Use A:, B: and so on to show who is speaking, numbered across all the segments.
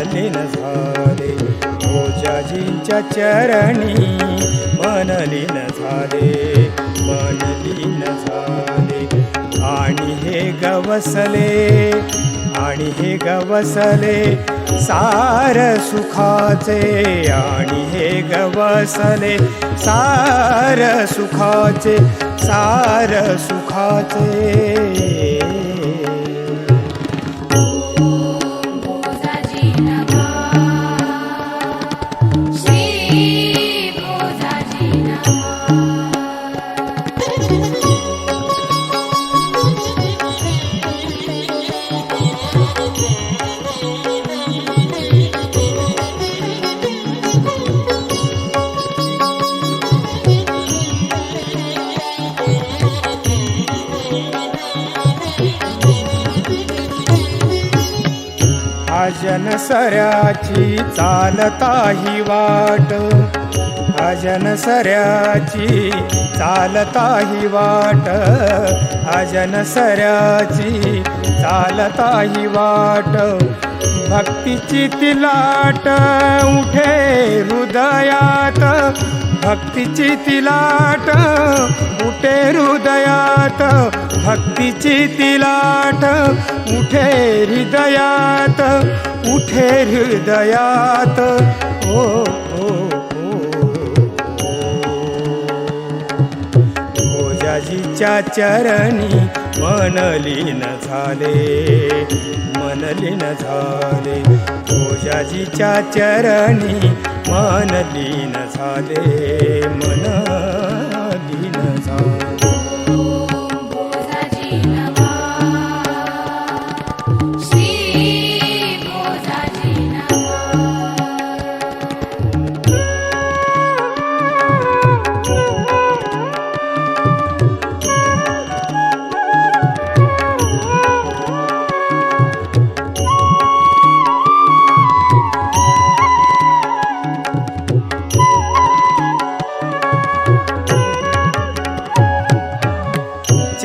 A: मनलीन झाले भोजाजींच्या चरणी मनलीन झाले मनलीन झाले आणि हे गवसले सार सुखाचे आणि हे गवसले सार सुखाचे जनसऱ्याची चालता ही वाट जनसऱ्याची चालता ही वाट जनसऱ्याची चालता ही वाट भक्तीची तिलाट उठे हृदयात भक्तीची तिलाट उठे हृदयात भक्तीची तिलाट उठे हृदयात ओ भोजाजीच्या चरणी मनलीन झाले भोजाजीच्या चरणी मनलीन झाले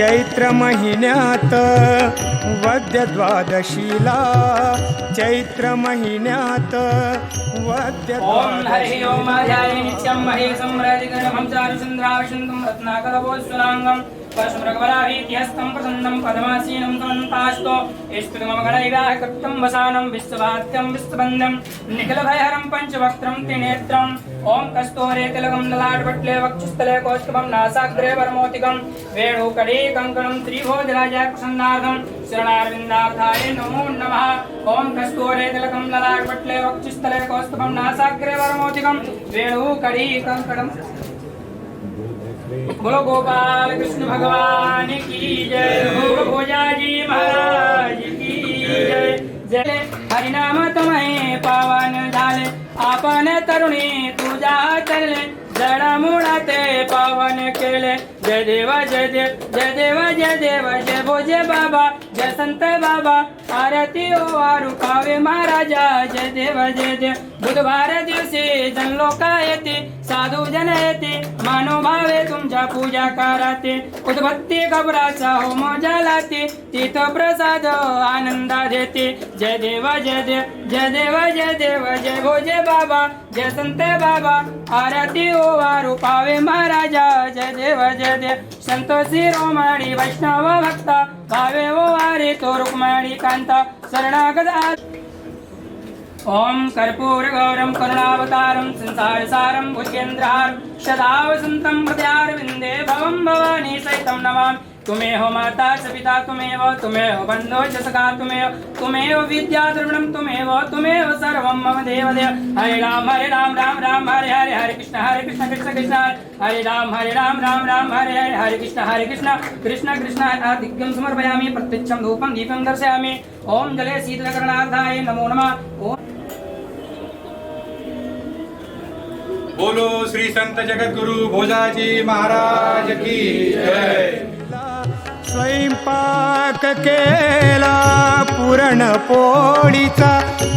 A: चैत्र महिन्यात वद्य द्वादशीला चैत्र महिन्यात वद्य
B: ओम हरि ओम हरि नित्यं महेशं राजगणमं चारुचन्द्रावशन्तं रत्नाकरभूषणाङ्गं परशुमृगबलाभीत्यस्तं प्रसन्नं पद्मासीनं समन्तास्तो ईष्टुमगणैराकृतं वसानं विश्ववाद्यं विश्वबन्धं निखिलभयहरं पञ्चवक्त्रं त्रिनेत्रं ओम कस्तूरे तिलकं ललाटपट्ले वक्षस्थले कौस्तुभं नासाग्रे वरमोतिकं वेणुकटे कङ्कणं त्रिभुजराजा प्रसन्नार्थं शरणारविन्दार्थाय नमो नमः ओम कस्तूरे तिलकं ललाटपट्ले वक्षस्थले कौस्तुभं नासाग्रे वरमोतिकं वेणुकटे कङ्कणं बोलो गोपाल कृष्ण भगवान की जय हो भोजाजी महाराज की जय हरिनाम तुम्हें पावन झाले आपण तरुणी तुझा चरले जडमुळा ते पावन केले जय देव जय देव जय देव जय देव जय भोजे बाबा जय संत बाबा आरती ओवारू खावे महाराजा जय देव बुधवार दिवशी जनलोका येते साधू जन येते मानोभावे तुमच्या पूजा कराते उद्भक्ती कबराचा होम जलाते तीर्थ प्रसाद आनंदा देते जय देव जय देव जय देव जय देव जय भोजे बाबा जय संत बाबा आरती ओवारू पावे महाराजा जय देव संतोषी रोमाणी वैष्णव भक्ता भावे ओ वारे तो रुक्माणी कांता शरणागत ओम कर्पूर गौरम करुणावतारम संसार सारम भुजेन्द्रहारम सदा वसंतम हृदयारविंदे भवम भवानी सहितं नमामि तुम्हें हो माता च पिता तुम्हें हो बंधो च सखा तुम्हें हो विद्या द्रविणम तुम्हें हो सर्वं मम देव हरे राम राम राम हरे हरे हरे कृष्ण कृष्ण कृष्ण हरे राम राम हरे हरे हरे कृष्ण कृष्ण कृष्ण दिग्गं समर्पयामि प्रत्यक्षं धूपं दीपं दर्शयामि ओम जले शीतलकरणार्थाय नमो नमः ओम
C: बोलो श्री संत जगद्गुरु भोजाजी महाराज की जय।
A: स्वयंपाक केला पुरणपोळीचा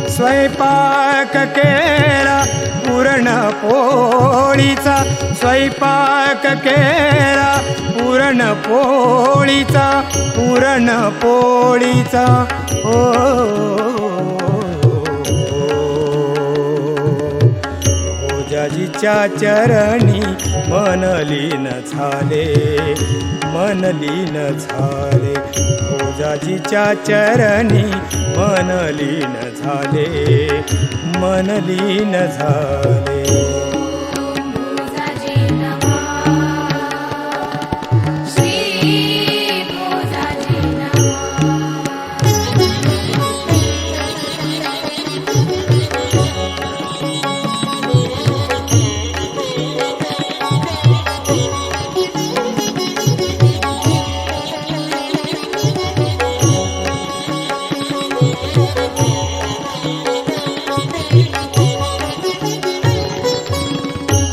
A: स्वयंपाक केला पुरणपोळीचा स्वयंपाक केला पुरणपोळीचा ओ भोजाजीच्या चरणी मन लीन झाले, मन लीन झाले. भोजाजीच्या चरणी मन लीन झाले, मन लीन झाले.
D: भोजाजी नमः, श्री भोजाजी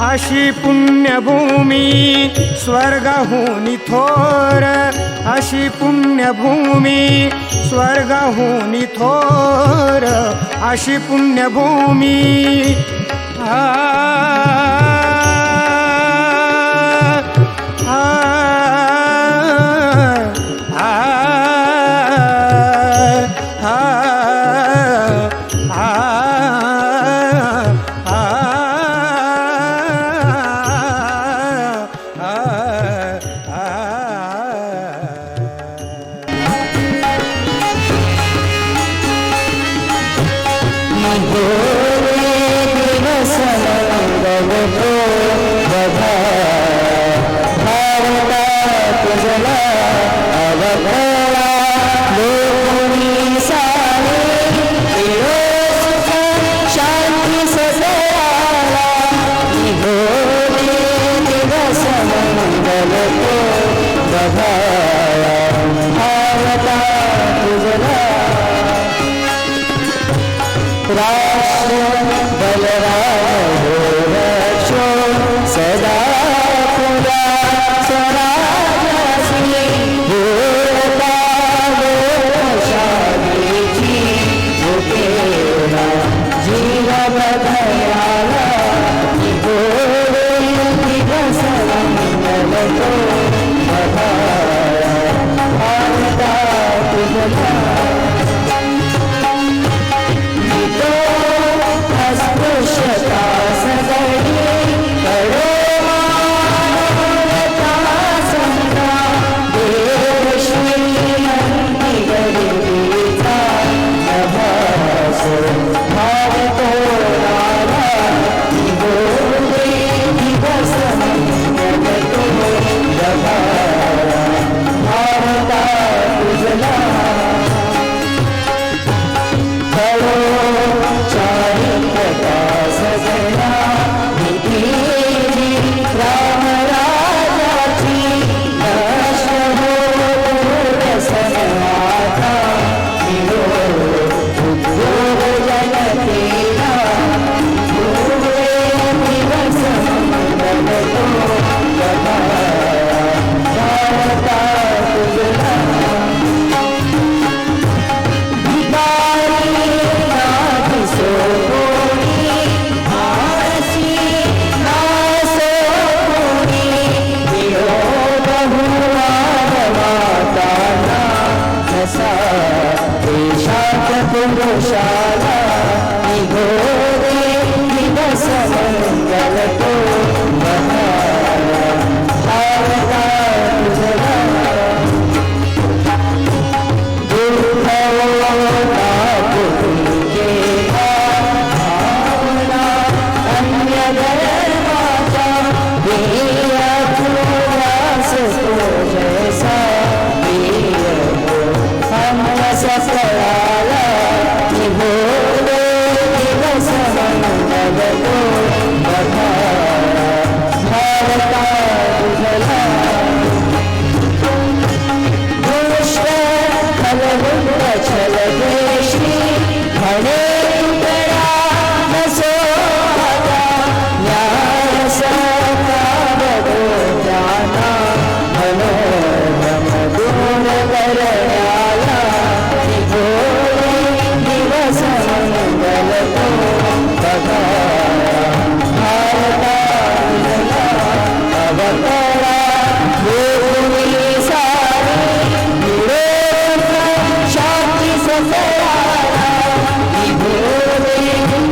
A: अशी पुण्यभूमी स्वर्गाहून थोर, अशी पुण्यभूमी स्वर्गाहून थोर, अशी पुण्यभूमी आ आ आ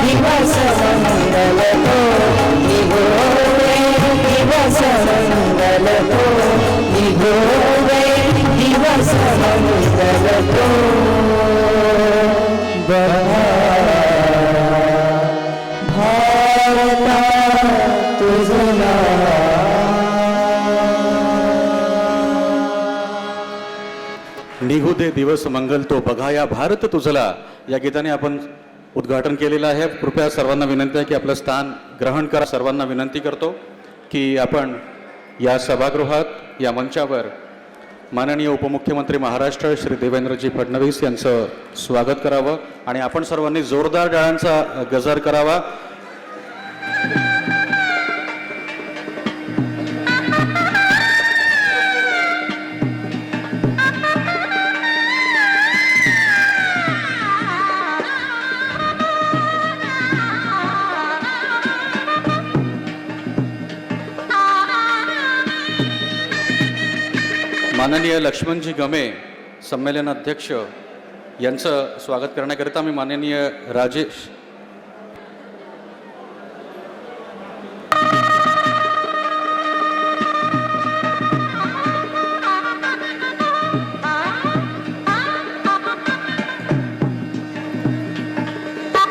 E: दिवस मंगल तो जगतो निघो रे दिवस हम जगतो भारता तुझला
F: निघू दे दिवस मंगल तो बघाया भारत तुझला या गीताने आपण उद्घाटन केलेलं आहे. कृपया सर्वांना विनंती आहे की आपलं स्थान ग्रहण करा. सर्वांना विनंती करतो की आपण या सभागृहात या मंचावर माननीय उपमुख्यमंत्री महाराष्ट्र श्री देवेंद्रजी फडणवीस यांचं स्वागत करावं आणि आपण सर्वांनी जोरदार टाळ्यांचा गजर करावा. माननीय लक्ष्मणजी गमे संमेलन अध्यक्ष यांचं स्वागत करण्याकरिता मी माननीय राजेश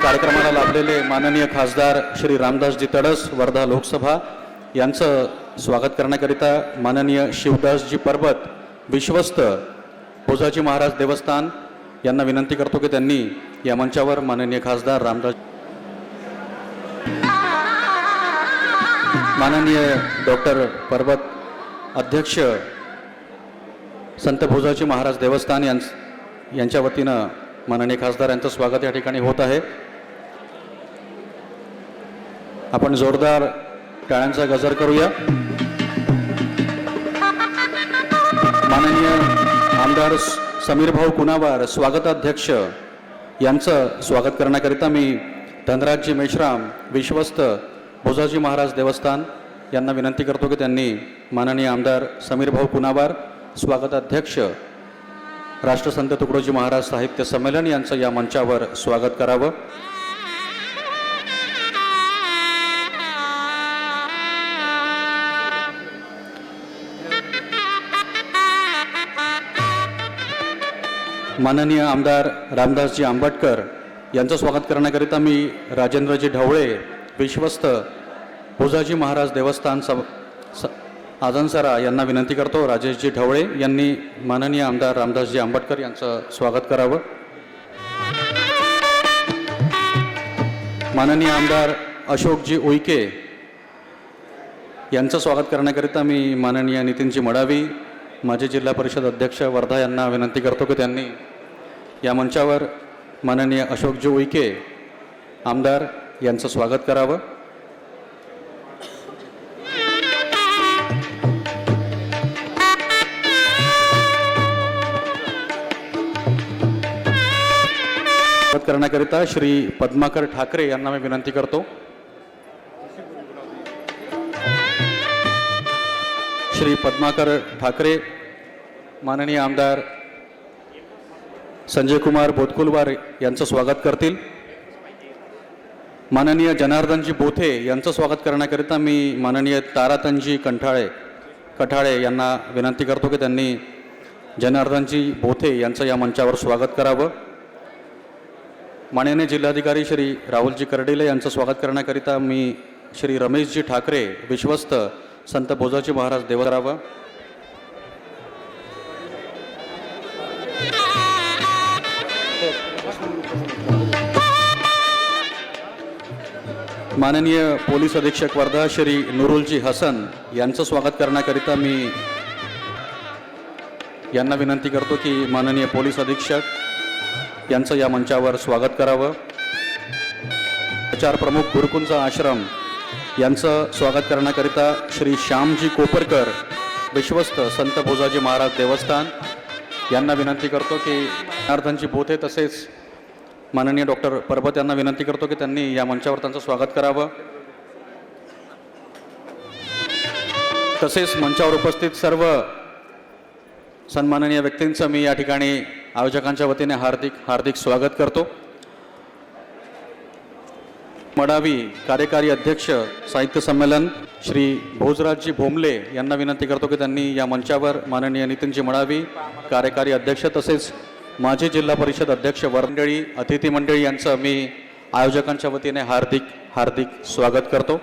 F: कार्यक्रमाला लाभलेले माननीय खासदार श्री रामदासजी तडस वर्धा लोकसभा यांचं स्वागत करण्याकरिता माननीय शिवदासजी परबत विश्वस्त भोजाजी महाराज देवस्थान यांना विनंती करतो की त्यांनी या मंचावर माननीय खासदार रामदास माननीय डॉक्टर परबत अध्यक्ष संत भोजाजी महाराज देवस्थान यांच्या वतीनं माननीय खासदार यांचं स्वागत या ठिकाणी होत आहे. आपण जोरदार टाळ्यांचा गजर करूया. माननीय आमदार समीरभाऊ कुणावार स्वागताध्यक्ष यांचं स्वागत करण्याकरिता मी धनराजजी मेश्राम विश्वस्त भोजाजी महाराज देवस्थान यांना विनंती करतो की त्यांनी माननीय आमदार समीरभाऊ कुणावार स्वागताध्यक्ष राष्ट्रसंत तुकडोजी महाराज साहित्य संमेलन यांचं या मंचावर स्वागत करावं. माननीय आमदार रामदासजी आंबटकर यांचं स्वागत करण्याकरिता मी राजेंद्रजी ढवळे विश्वस्त भोजाजी महाराज देवस्थान आजनसरा यांना विनंती करतो. राजेशजी ढवळे यांनी माननीय आमदार रामदासजी आंबटकर यांचं स्वागत करावं. माननीय आमदार अशोकजी उईके यांचं स्वागत करण्याकरिता मी माननीय नितीनजी मडावी माजी जिल्हा परिषद अध्यक्ष वर्धा यांना विनंती करतो की त्यांनी या मंचावर माननीय अशोकजी उईके आमदार यांचं स्वागत करावं. स्वागत करण्याकरिता श्री पद्माकर ठाकरे यांना मी विनंती करतो. श्री पद्माकर ठाकरे माननीय आमदार संजय कुमार बोतकुलवार यांचं स्वागत करतील. माननीय जनार्दनजी बोथे यांचं स्वागत करण्याकरिता मी माननीय तारातनजी कठाळे यांना विनंती करतो की त्यांनी जनार्दनजी बोथे यांचं या मंचावर स्वागत करावं. माननीय जिल्हाधिकारी श्री राहुलजी कर्डिले यांचं स्वागत करण्याकरिता मी श्री रमेशजी ठाकरे विश्वस्त संत भोजाजी महाराज देवराव माननीय पोलीस अधीक्षक वर्धा श्री नुरुलजी हसन यांचं स्वागत करण्याकरिता मी यांना विनंती करतो की माननीय पोलीस अधीक्षक यांचं या मंचावर स्वागत करावं. प्रचार प्रमुख गुरुकुंज आश्रम यांचं स्वागत करण्याकरिता श्री श्यामजी कोपरकर विश्वस्त संत भोजाजी महाराज देवस्थान यांना विनंती करतो की जनार्दनजी बोथे तसेच माननीय डॉक्टर परबत यांना विनंती करतो की त्यांनी या मंचावर त्यांचं स्वागत करावं. तसेच मंचावर उपस्थित सर्व सन्माननीय व्यक्तींचं मी या ठिकाणी आयोजकांच्या वतीने हार्दिक स्वागत करतो. मडावी कार्यकारी अध्यक्ष साहित्य संमेलन श्री भोजराजजी भोमले यांना विनंती करतो की त्यांनी या मंचावर माननीय नितीनजी मडावी कार्यकारी अध्यक्ष तसेच माजी जिल्हा परिषद अध्यक्ष मंडळी अतिथी मंडळी यांचं मी आयोजकांच्या वतीने हार्दिक स्वागत करतो.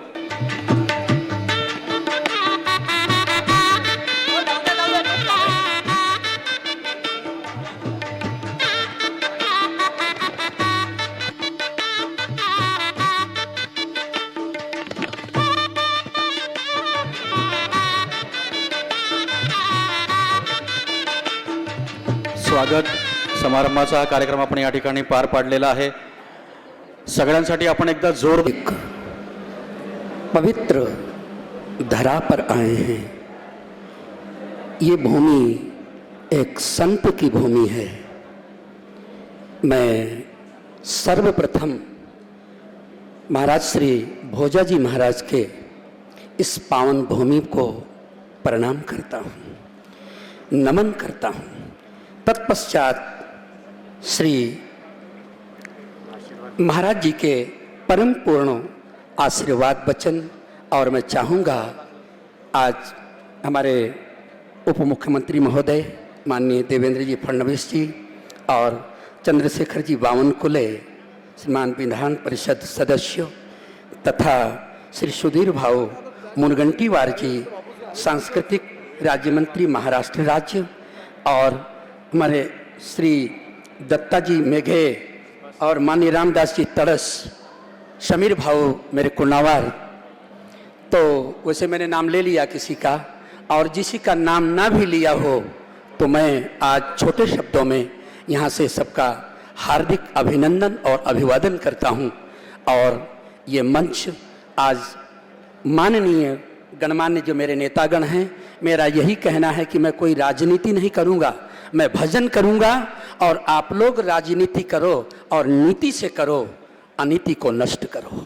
F: स्वागत समारंभाचा हा कार्यक्रम आपण या ठिकाणी पार पाडलेला आहे. सगळ्यांसाठी आपण एकदा जोर
G: एक पवित्र धरा पर आए हैं. ये भूमि एक संत की भूमि है. मैं सर्वप्रथम महाराज श्री भोजाजी महाराज के इस पावन भूमि को प्रणाम करता हूँ, नमन करता हूँ. तत्पश्चात श्री महाराज जी के परम पूर्ण आशीर्वाद वचन और मैं चाहूँगा आज हमारे उप मुख्यमंत्री महोदय माननीय देवेंद्र जी फडणवीस जी और चंद्रशेखर जी बावनकुले श्रीमान विधान परिषद सदस्य तथा श्री सुधीर भाऊ मुनगंटीवार जी सांस्कृतिक राज्य मंत्री महाराष्ट्र राज्य और हमारे श्री दत्ता जी मेघे और माननीय रामदास जी तड़स, शमीर भाऊ मेरे कुन्नावार. तो वैसे मैंने नाम ले लिया किसी का, और जिसी का नाम ना भी लिया हो तो मैं आज छोटे शब्दों में यहाँ से सबका हार्दिक अभिनंदन और अभिवादन करता हूँ. और ये मंच आज माननीय गणमान्य जो मेरे नेतागण हैं, मेरा यही कहना है कि मैं कोई राजनीति नहीं करूँगा, मैं भजन करूँगा और आप लोग राजनीति करो और नीति से करो, अनीति को नष्ट करो.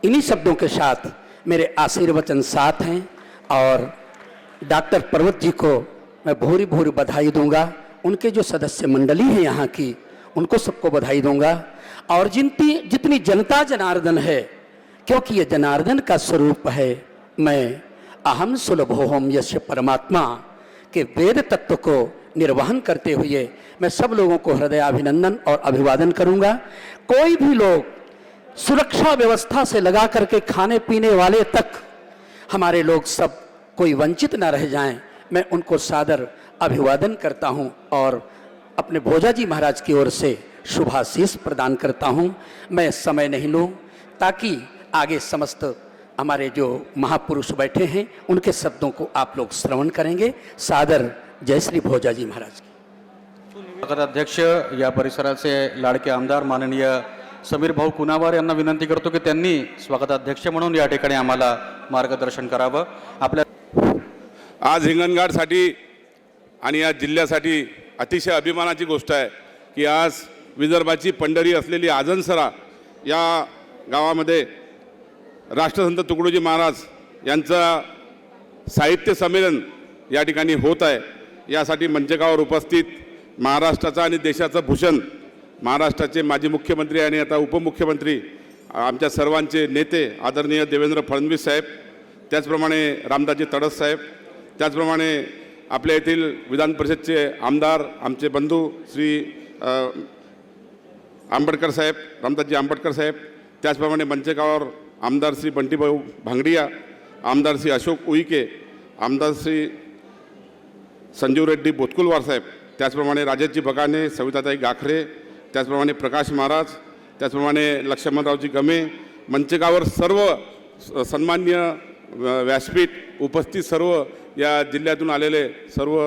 G: इन्हीं शब्दों के साथ मेरे आशीर्वचन साथ हैं और डॉक्टर पर्वत जी को मैं भूरी भूरी बधाई दूंगा. उनके जो सदस्य मंडली है यहाँ की, उनको सबको बधाई दूंगा. और जितनी जनता जनार्दन है, क्योंकि ये जनार्दन का स्वरूप है. मैं अहम सुलभोहम यश परमात्मा के वेद तत्व को निर्वहन करते हुए मैं सब लोगों को हृदयाभिनंदन और अभिवादन करूंगा. कोई भी लोग सुरक्षा व्यवस्था से लगा करके खाने पीने वाले तक हमारे लोग सब कोई वंचित ना रह जाएं, मैं उनको सादर अभिवादन करता हूं और अपने भोजाजी महाराज की ओर से शुभाशीष प्रदान करता हूं. मैं समय नहीं लूं ताकि आगे समस्त हमारे जो महापुरुष बैठे हैं उनके शब्दों को आप लोग श्रवण करेंगे. सादर जय श्री भोजाजी महाराज की.
F: स्वागत अध्यक्ष या परिसराचे लाडके आमदार माननीय समीर भाऊ कुनावार यांना विनंती करतो की त्यांनी स्वागत अध्यक्ष म्हणून या ठिकाणी आम्हाला मार्गदर्शन करावं. आपल्या
H: आज हिंगणघाटसाठी आणि या जिल्ह्यासाठी अतिशय अभिमानाची गोष्ट आहे की आज विदर्भाची पंढरी असलेली आजनसरा या गावामध्ये राष्ट्रसंत तुकडोजी महाराज यांचा साहित्य संमेलन या ठिकाणी होत आहे. यासाठी मंचकावर उपस्थित महाराष्ट्राचा आणि देशाचं भूषण महाराष्ट्राचे माजी मुख्यमंत्री आणि आता उपमुख्यमंत्री आमच्या सर्वांचे नेते आदरणीय देवेंद्र फडणवीस साहेब, त्याचप्रमाणे रामदासजी तडस साहेब, त्याचप्रमाणे आपल्या येथील विधान परिषदचे आमदार आमचे बंधू श्री आंबेडकर साहेब, रामदासजी आंबेडकर साहेब, त्याचप्रमाणे मंचकावर आमदार श्री बंटीभाऊ भांगडिया, आमदार श्री अशोक उईके, आमदार श्री संजीव रेड्डी बोतकुलवार साहेब, त्याचप्रमाणे राजेशजी बगाने, सविताताई गाखरे, त्याचप्रमाणे प्रकाश महाराज, त्याचप्रमाणे लक्ष्मणरावजी गमे, मंचकावर सर्व सन्मान्य व्यासपीठ उपस्थित सर्व या जिल्ह्यातून आलेले सर्व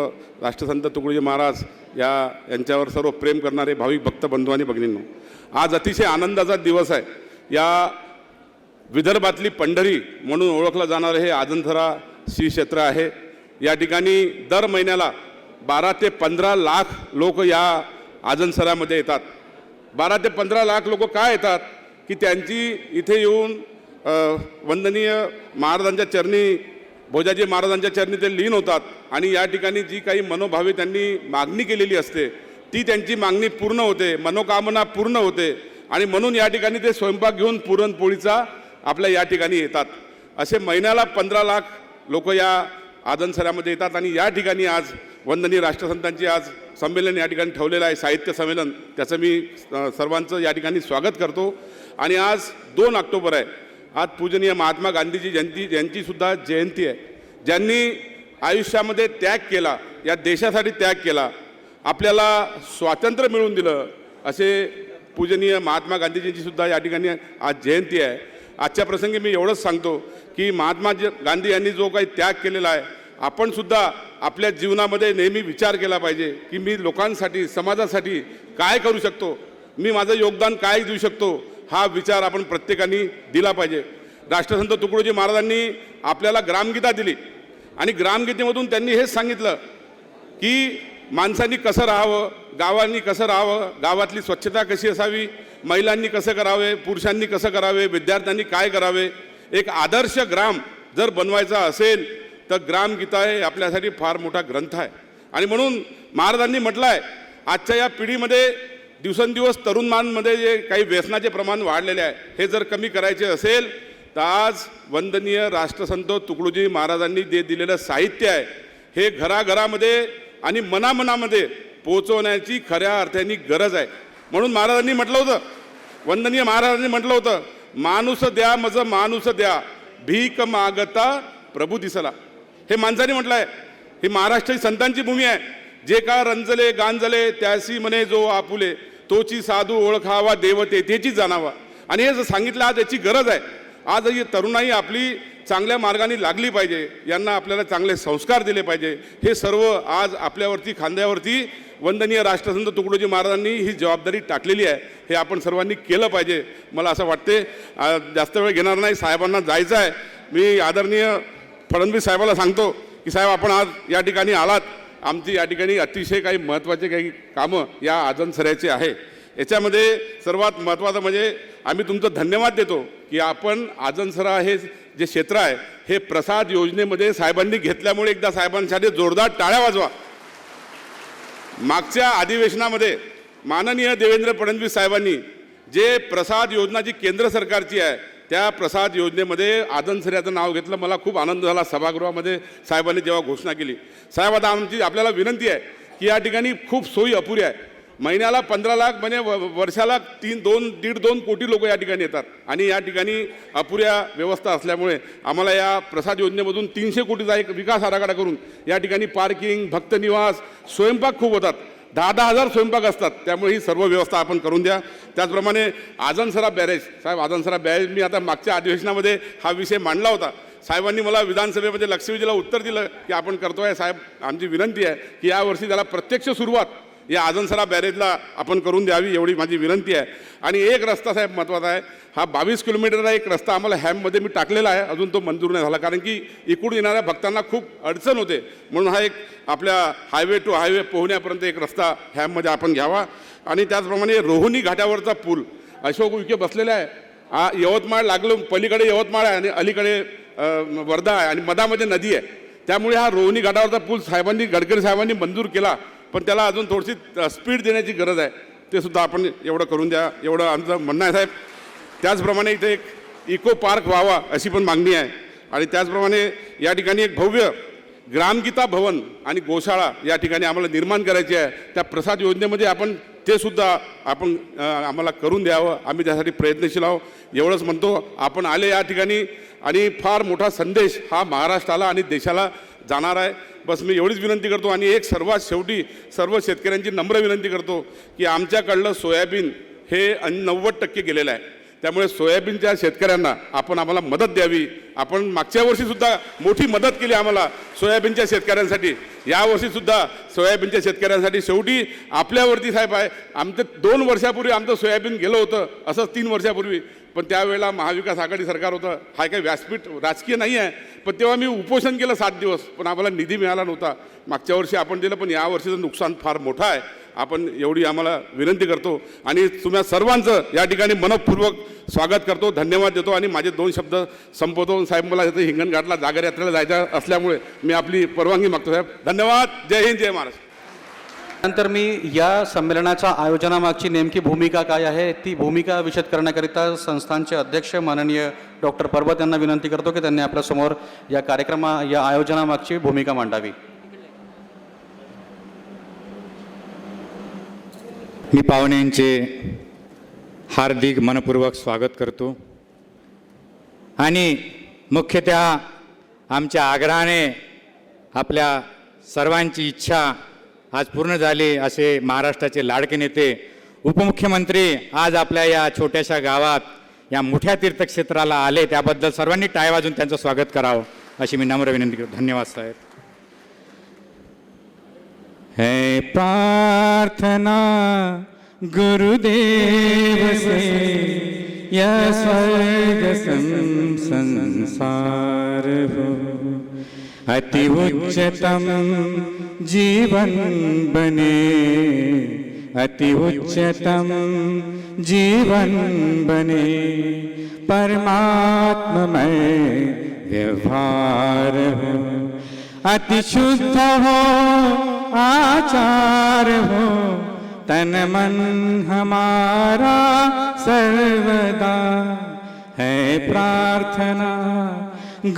H: राष्ट्रसंत तुकडोजी महाराज यांच्यावर सर्व प्रेम करणारे भाविक भक्त बंधू आणि भगिनींनो, आज अतिशय आनंदाचा दिवस आहे. या विदर्भातली पंढरी म्हणून ओळखलं जाणारं हे आजनसरा श्री क्षेत्र आहे. या ठिकाणी दर महिन्याला 12 ते 15 लाख लोक या आजनसरामध्ये येतात. 12 ते 15 लाख लोक काय येतात की त्यांची इथे येऊन वंदनीय महाराजांच्या चरणी, भोजाजी महाराजांच्या चरणी ते लीन होतात आणि या ठिकाणी जी काही मनोभावे त्यांनी मागणी केलेली असते ती त्यांची मागणी पूर्ण होते, मनोकामना पूर्ण होते आणि म्हणून या ठिकाणी ते स्वयंपाक घेऊन पुरणपोळीचा आपल्या या ठिकाणी येतात. असे महिन्याला 15 लाख लोक या आदनसऱ्यामध्ये येतात. आणि या ठिकाणी आज वंदनीय राष्ट्रसंतांची आज संमेलन या ठिकाणी ठेवलेलं आहे, साहित्य संमेलन. त्याचं मी सर्वांचं या ठिकाणी स्वागत करतो. आणि आज 2 ऑक्टोबर आहे. आज पूजनीय महात्मा गांधीजी यांचीसुद्धा जयंती आहे. ज्यांनी आयुष्यामध्ये त्याग केला, या देशासाठी त्याग केला, आपल्याला स्वातंत्र्य मिळवून दिलं, असे पूजनीय महात्मा गांधीजींची सुद्धा या ठिकाणी आज जयंती आहे. आजच्या प्रसंगी मी एवढंच सांगतो की महात्मा गांधी यांनी जो काही त्याग केलेला आहे, आपण सुद्धा आपल्या जीवनामध्ये नेहमी विचार केला पाहिजे की मी लोकांसाठी, समाजासाठी काय करू शकतो, मी माझं योगदान काय देऊ शकतो, हा विचार आपण प्रत्येकाने दिला पाहिजे. राष्ट्रसंत तुकडोजी महाराजांनी आपल्याला ग्रामगीता दिली आणि ग्रामगीतेमधून त्यांनी हेच सांगितलं की माणसांनी कसं राहावं, गावांनी कसं राहावं, गावातली स्वच्छता कशी असावी, महिलांनी कसं करावे, पुरुषांनी कसं करावे, विद्यार्थ्यांनी काय करावे. एक आदर्श ग्राम जर बनवायचा असेल तर ग्रामगीता हे आपल्यासाठी फार मोठा ग्रंथ आहे. आणि म्हणून महाराजांनी म्हटलं आहे, आजच्या या पिढीमध्ये दिवसेंदिवस तरुणांमध्ये जे काही व्यसनाचे प्रमाण वाढलेले आहे, हे जर कमी करायचे असेल तर आज वंदनीय राष्ट्रसंत तुकडोजी महाराजांनी जे दिलेलं साहित्य आहे, हे घराघरामध्ये आणि मनामनामध्ये पोहोचवण्याची खऱ्या अर्थाने गरज आहे. म्हणून महाराजांनी म्हटलं होतं, वंदनीय महाराजांनी म्हटलं होतं, माणूस द्या मज माणूस द्या, भीक मागता प्रभू दिसला. हे माणसाने म्हटलं आहे. ही महाराष्ट्र संतांची भूमी आहे. जे का रंजले गांजले त्यासी म्हणे जो आपुले, तोची साधू ओळखावा देवते तेची जाणावा. आणि हे जर सांगितलं, आज याची गरज आहे. आज ही तरुणाई आपली चांगल्या मार्गाने लागली पाहिजे, यांना आपल्याला चांगले संस्कार दिले पाहिजे. हे सर्व आज आपल्यावरती, खांद्यावरती वंदनीय राष्ट्रसंत तुकडोजी महाराजांनी ही जबाबदारी टाकलेली आहे. हे आपण सर्वांनी केलं पाहिजे. मला असं वाटते, जास्त वेळ घेणार नाही, साहेबांना जायचं आहे. मी आदरणीय फडणवीस साहेबाला सांगतो की साहेब, आपण आज या ठिकाणी आलात. आमची या ठिकाणी अतिशय काही महत्त्वाचे काही कामं या आदनसऱ्याचे आहे. याच्यामध्ये सर्वात महत्त्वाचं म्हणजे आम्ही तुमचं धन्यवाद देतो की आपण आदनसरा हे जे क्षेत्र आहे, हे प्रसाद योजनेमध्ये साहेबांनी घेतल्यामुळे एकदा साहेबांसाठी जोरदार टाळ्या वाजवा. मागच्या अधिवेशनामध्ये माननीय देवेंद्र फडणवीस साहेबांनी जे प्रसाद योजना जी केंद्र सरकारची आहे, त्या प्रसाद योजनेमध्ये आदनसऱ्याचं नाव घेतलं. मला खूप आनंद झाला सभागृहामध्ये साहेबांनी जेव्हा घोषणा केली. साहेब, आता आमची आपल्याला विनंती आहे की या ठिकाणी खूप सोयी अपुऱ्या आहे. महिन्याला 15 लाख म्हणजे वर्षाला 1.5 कोटी लोक या ठिकाणी येतात. आणि या ठिकाणी अपुऱ्या व्यवस्था असल्यामुळे आम्हाला या प्रसाद योजनेमधून 300 कोटीचा एक विकास आराखडा करून या ठिकाणी पार्किंग, भक्तनिवास, स्वयंपाक खूप होतात. 10,000 स्वयंपाक असतात. त्यामुळे ही सर्व व्यवस्था आपण करून द्या. त्याचप्रमाणे आदनसरा बॅरेज, साहेब आदनसरा बॅरेज, मी आता मागच्या अधिवेशनामध्ये हा विषय मांडला होता. साहेबांनी मला विधानसभेमध्ये लक्षवेधीला उत्तर दिलं की आपण करतो आहे. साहेब, आमची विनंती आहे की यावर्षी त्याला प्रत्यक्ष सुरुवात या आदनसरा बॅरेजला आपण करून द्यावी, एवढी माझी विनंती आहे. आणि एक रस्ता साहेब महत्त्वाचा आहे. हा 22 किलोमीटरचा एक रस्ता आम्हाला हॅममध्ये मी टाकलेला आहे, अजून तो मंजूर नाही झाला, कारण की इकडून येणाऱ्या भक्तांना खूप अडचण होते. म्हणून हा एक आपल्या हायवे टू हायवे पोहोण्यापर्यंत एक रस्ता हॅममध्ये आपण घ्यावा. आणि त्याचप्रमाणे रोहिणी घाटावरचा पूल अशोक उईके बसलेला आहे. यवतमाळ लागलं, पलीकडे यवतमाळ आहे आणि अलीकडे वर्धा आहे आणि मधामध्ये नदी आहे. त्यामुळे हा रोहिणी घाटावरचा पूल साहेबांनी, गडकरी साहेबांनी मंजूर केला, पण त्याला अजून थोडीशी स्पीड देण्याची गरज आहे. ते सुद्धा आपण एवढं करून द्या, एवढं आमचं म्हणणं आहे साहेब. त्याचप्रमाणे इथे एक इको पार्क व्हावा अशी पण मागणी आहे. आणि त्याचप्रमाणे या ठिकाणी एक भव्य ग्रामगीता भवन आणि गोशाळा या ठिकाणी आम्हाला निर्माण करायची आहे. त्या प्रसाद योजनेमध्ये आपण ते सुद्धा आपण आम्हाला करून द्यावं. आम्ही त्यासाठी प्रयत्नशील आहोत. एवढंच म्हणतो, आपण आले या ठिकाणी आणि फार मोठा संदेश हा महाराष्ट्राला आणि देशाला जाणार आहे. बस मी एवढीच विनंती करतो. आणि एक सर्वात शेवटी सर्व शेतकऱ्यांची नम्र विनंती करतो की आमच्याकडलं सोयाबीन हे 90% गेलेलं आहे. त्यामुळे सोयाबीनच्या शेतकऱ्यांना आम्हाला मदत द्यावी. आपण मागच्या वर्षीसुद्धा मोठी मदत केली आम्हाला सोयाबीनच्या शेतकऱ्यांसाठी. यावर्षीसुद्धा सोयाबीनच्या शेतकऱ्यांसाठी शेवटी आपल्यावरती साहेब आहे. आमचं 2 वर्षापूर्वी आमचं सोयाबीन गेलं होतं, असंच 3 वर्षापूर्वी. पण त्यावेळेला महाविकास आघाडी सरकार होतं. हा काही व्यासपीठ राजकीय नाही आहे, पण तेव्हा मी उपोषण केलं 7 दिवस, पण आम्हाला निधी मिळाला नव्हता. मागच्या वर्षी आपण दिलं, पण यावर्षीचं नुकसान फार मोठं आहे. आपण एवढी आम्हाला विनंती करतो. आणि तुम्हा सर्वांचं या ठिकाणी मनपूर्वक स्वागत करतो, धन्यवाद देतो. आणि माझे 2 शब्द संपवतो. साहेब, मला इथं हिंगणघाटला जागर यात्रेला जायचं असल्यामुळे मी आपली परवानगी मागतो साहेब. धन्यवाद. जय हिंद, जय महाराष्ट्र.
F: नंतर मी या संमेलनाच्या आयोजनामागची नेमकी भूमिका काय आहे ती भूमिका विशद करण्याकरिता संस्थानचे अध्यक्ष माननीय डॉक्टर पर्वत यांना विनंती करतो की त्यांनी आपल्यासमोर या आयोजनामागची भूमिका मांडावी.
I: मी पाहुण्यांचे हार्दिक मनपूर्वक स्वागत करतो आणि मुख्यतः आमच्या आग्रहाने आपल्या सर्वांची इच्छा आज पूर्ण झाली असे महाराष्ट्राचे लाडके नेते उपमुख्यमंत्री आज आपल्या या छोट्याशा गावात या मोठ्या तीर्थक्षेत्राला आले त्याबद्दल सर्वांनी टाळ्या वाजवून त्यांचं स्वागत करावं अशी मी नम्र विनंती करतो. धन्यवाद साहेब. है प्रार्थना गुरुदेव से यह स्वर्ग संसार हो अति उच्चतम जीवन बने अति उच्चतम जीवन बने परमात्ममय व्यवहार हो अति शुद्ध हो आचार हो तन मन हमारा सर्वदा है प्रार्थना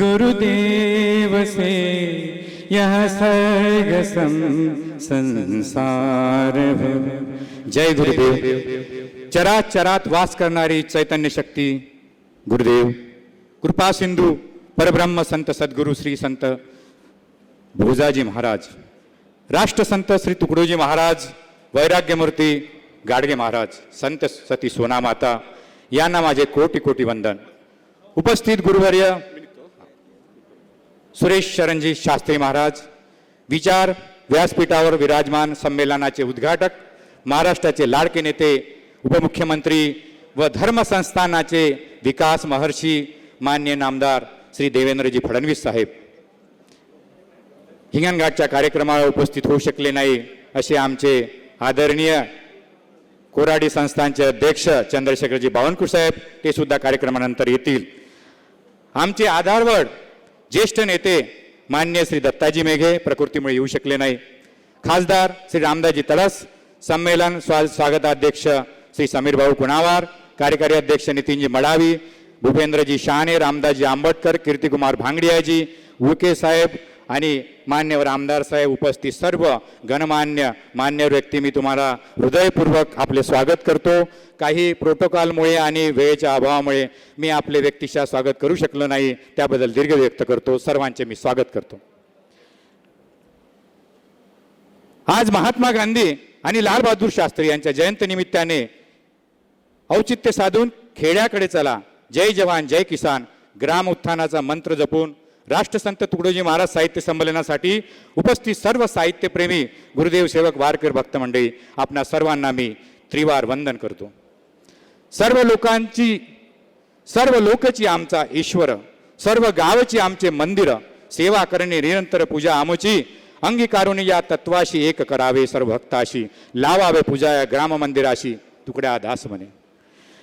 I: गुरुदेव से यह सर्ग संसार हो. जय गुरुदेव. चरात चरात वास करणारी चैतन्य शक्ती गुरुदेव कृपा सिंधू परब्रह्म संत सद्गुरु श्री संत भोजाजी महाराज राष्ट्रसंत श्री तुकडोजी महाराज वैराग्यमूर्ती गाडगे महाराज संत सती सोना माता यांना माझे कोटी कोटी वंदन. उपस्थित गुरुवर्य सुरेश शरणजी शास्त्री महाराज विचार व्यासपीठावर विराजमान संमेलनाचे उद्घाटक महाराष्ट्राचे लाडके नेते उपमुख्यमंत्री व धर्मसंस्थानाचे विकास महर्षी मान्य नामदार श्री देवेंद्रजी फडणवीस साहेब हिंगणघाटच्या कार्यक्रमाला उपस्थित होऊ शकले नाही असे आमचे आदरणीय कोराडी संस्थानचे अध्यक्ष चंद्रशेखरजी बावनकुळे साहेब ते सुद्धा कार्यक्रमानंतर येतील. आमचे आधारवड ज्येष्ठ नेते मान्य श्री दत्ताजी मेघे प्रकृतीमुळे येऊ शकले नाही. खासदार श्री रामदासजी तळस संमेलन स्वागताध्यक्ष श्री समीर भाऊ कुणावार कार्यकारी अध्यक्ष नितीनजी मडावी भूपेंद्रजी शहाणे रामदासजी आंबटकर कीर्तिकुमार भांगडियाजी उके साहेब आणि मान्यवर आमदार साहेब उपस्थित सर्व गणमान्य मान्यवर व्यक्ती मी तुम्हाला हृदयपूर्वक आपले स्वागत करतो. काही प्रोटोकॉलमुळे आणि वेळेच्या अभावामुळे मी आपले व्यक्तिशः स्वागत करू शकलो नाही त्याबद्दल दीर्घ व्यक्त करतो. सर्वांचे मी स्वागत करतो. आज महात्मा गांधी आणि लाल बहादूर शास्त्री यांच्या जयंतीनिमित्ताने औचित्य साधून खेड्याकडे चला जय जवान जय किसान ग्राम उत्थानाचा मंत्र जपून राष्ट्रसंत तुकडोजी महाराज साहित्य संमेलनासाठी उपस्थित सर्व साहित्यप्रेमी गुरुदेव सेवक वारकर भक्त मंडळी आपणा सर्वांना मी त्रिवार वंदन करतो. सर्व लोकची आमचा ईश्वर सर्व गावची आमचे मंदिर सेवा करणे निरंतर पूजा आमची अंगीकारून या तत्वाशी एक करावे सर्व भक्ताशी लावावे पूजा या ग्राम मंदिराशी तुकड्या दास म्हणे.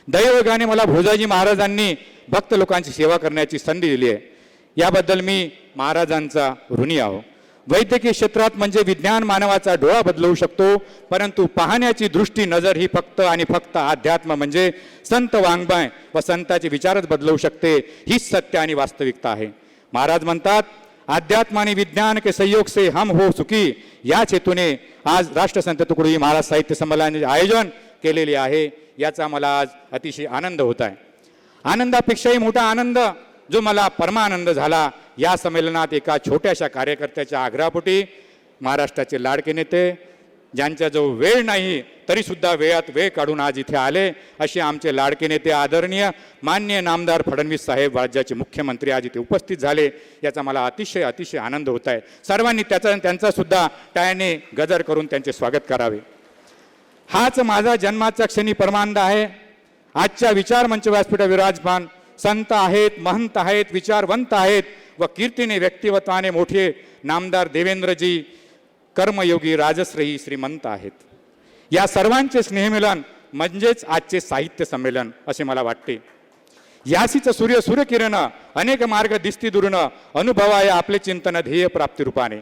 I: दैवगाने मला भोजाजी महाराजांनी भक्त लोकांची सेवा करण्याची संधी दिली आहे याबद्दल मी महाराजांचा ऋणी आहो. वैद्यकीय क्षेत्रात म्हणजे विज्ञान मानवाचा डोळा बदलवू शकतो परंतु पाहण्याची दृष्टी नजर ही फक्त आणि फक्त अध्यात्म म्हणजे संत वाङ्मय व संताचे विचारच बदलवू शकते हीच सत्य आणि वास्तविकता आहे. महाराज म्हणतात अध्यात्म आणि विज्ञान के सहयोग से हम हो सुखी याच हेतूने आज राष्ट्रसंत तुकडोजी महाराज साहित्य संमेलनाचे आयोजन केलेले आहे याचा मला आज अतिशय आनंद होत आहे. आनंदापेक्षाही मोठा आनंद जो मला परमानंद झाला या संमेलनात एका छोट्याशा कार्यकर्त्याच्या आग्रहापोटी महाराष्ट्राचे लाडके नेते ज्यांचा जो वेळ नाही तरीसुद्धा वेळात वेळ काढून आज इथे आले असे आमचे लाडके नेते आदरणीय मान्य नामदार फडणवीस साहेब राज्याचे मुख्यमंत्री आज इथे उपस्थित झाले याचा मला अतिशय आनंद होत आहे. सर्वांनी त्यांचा सुद्धा टाळ्याने गजर करून त्यांचे स्वागत करावे. हाच माझा जन्माचा क्षणी परमानंद आहे. आजच्या विचार मंच व्यासपीठावर विराजमान संत आहेत महंत आहेत विचारवंत आहेत व कीर्तीने व्यक्तिमत्वाने मोठे नामदार देवेंद्रजी कर्मयोगी राजश्रेयी श्रीमंत आहेत. या सर्वांचे स्नेहमिलन म्हणजेच आजचे साहित्य संमेलन असे मला वाटते. यासीच सूर्यकिरण अनेक मार्ग दिसती दुरून अनुभवाय आपले चिंतन ध्येय प्राप्ती रूपाने